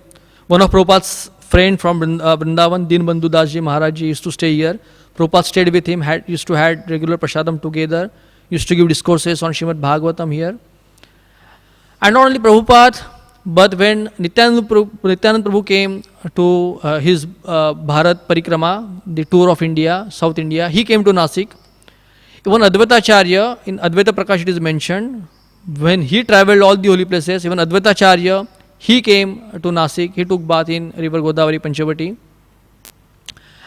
One of Prabhupada's friend from Vrindavan, Deen Bandhu Das Ji Maharaj Ji, used to stay here. Prabhupada stayed with him, used to had regular prasadam together, used to give discourses on Srimad Bhagavatam here. And not only Prabhupada, but when Nityanand Prabhu came to his Bharat Parikrama, the tour of India, South India, he came to Nasik. Even Advaita Acharya, in Advaita Prakash it is mentioned, when he travelled all the holy places, even Advaita Acharya, he came to Nasik, he took bath in river Godavari, Panchavati.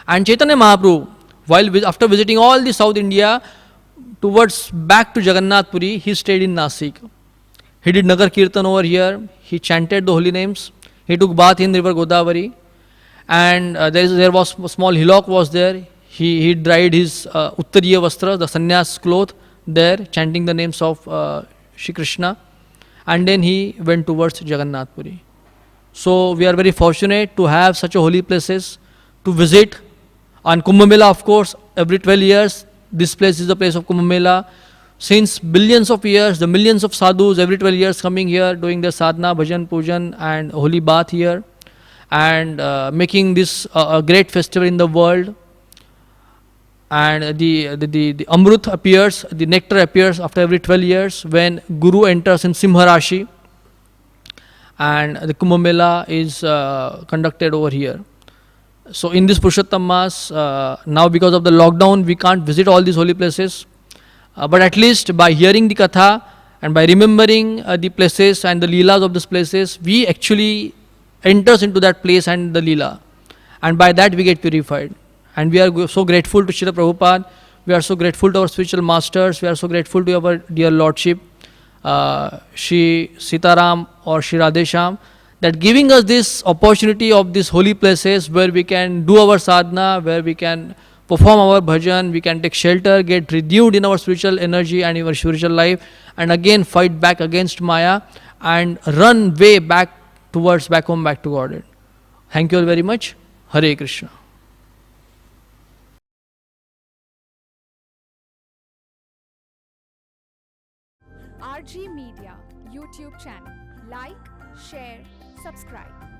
And Chaitanya Mahaprabhu, after visiting all the South India, towards back to Jagannath Puri, he stayed in Nasik. He did Nagar Kirtan over here, he chanted the holy names, he took bath in river Godavari, and there was a small hillock was there. He dried his Uttariya Vastra, the sannyas cloth there, chanting the names of Shri Krishna, and then he went towards Jagannath Puri. So we are very fortunate to have such a holy places to visit. On Kumbh Mela, of course, every 12 years, this place is the place of Kumbh Mela. Since billions of years, the millions of sadhus every 12 years coming here, doing their sadhana, bhajan, pujan and holy bath here, and making this a great festival in the world. And the Amrut appears, the nectar appears after every 12 years when Guru enters in Simha Rashi, and the Kumbh Mela is conducted over here. So in this Purushottam Mas, now because of the lockdown, we can't visit all these holy places. But at least by hearing the Katha and by remembering the places and the Leelas of these places, we actually enters into that place and the Leela. And by that we get purified. And we are so grateful to Srila Prabhupada. We are so grateful to our spiritual masters. We are so grateful to our dear Lordship, Shri Sitaram or Shri Radhesham, that giving us this opportunity of these holy places where we can do our sadhana, where we can perform our bhajan, we can take shelter, get renewed in our spiritual energy and our spiritual life, and again fight back against Maya and run way back towards back home, back to Godhead. Thank you all very much. Hare Krishna. RG Media YouTube channel. Like, share, subscribe.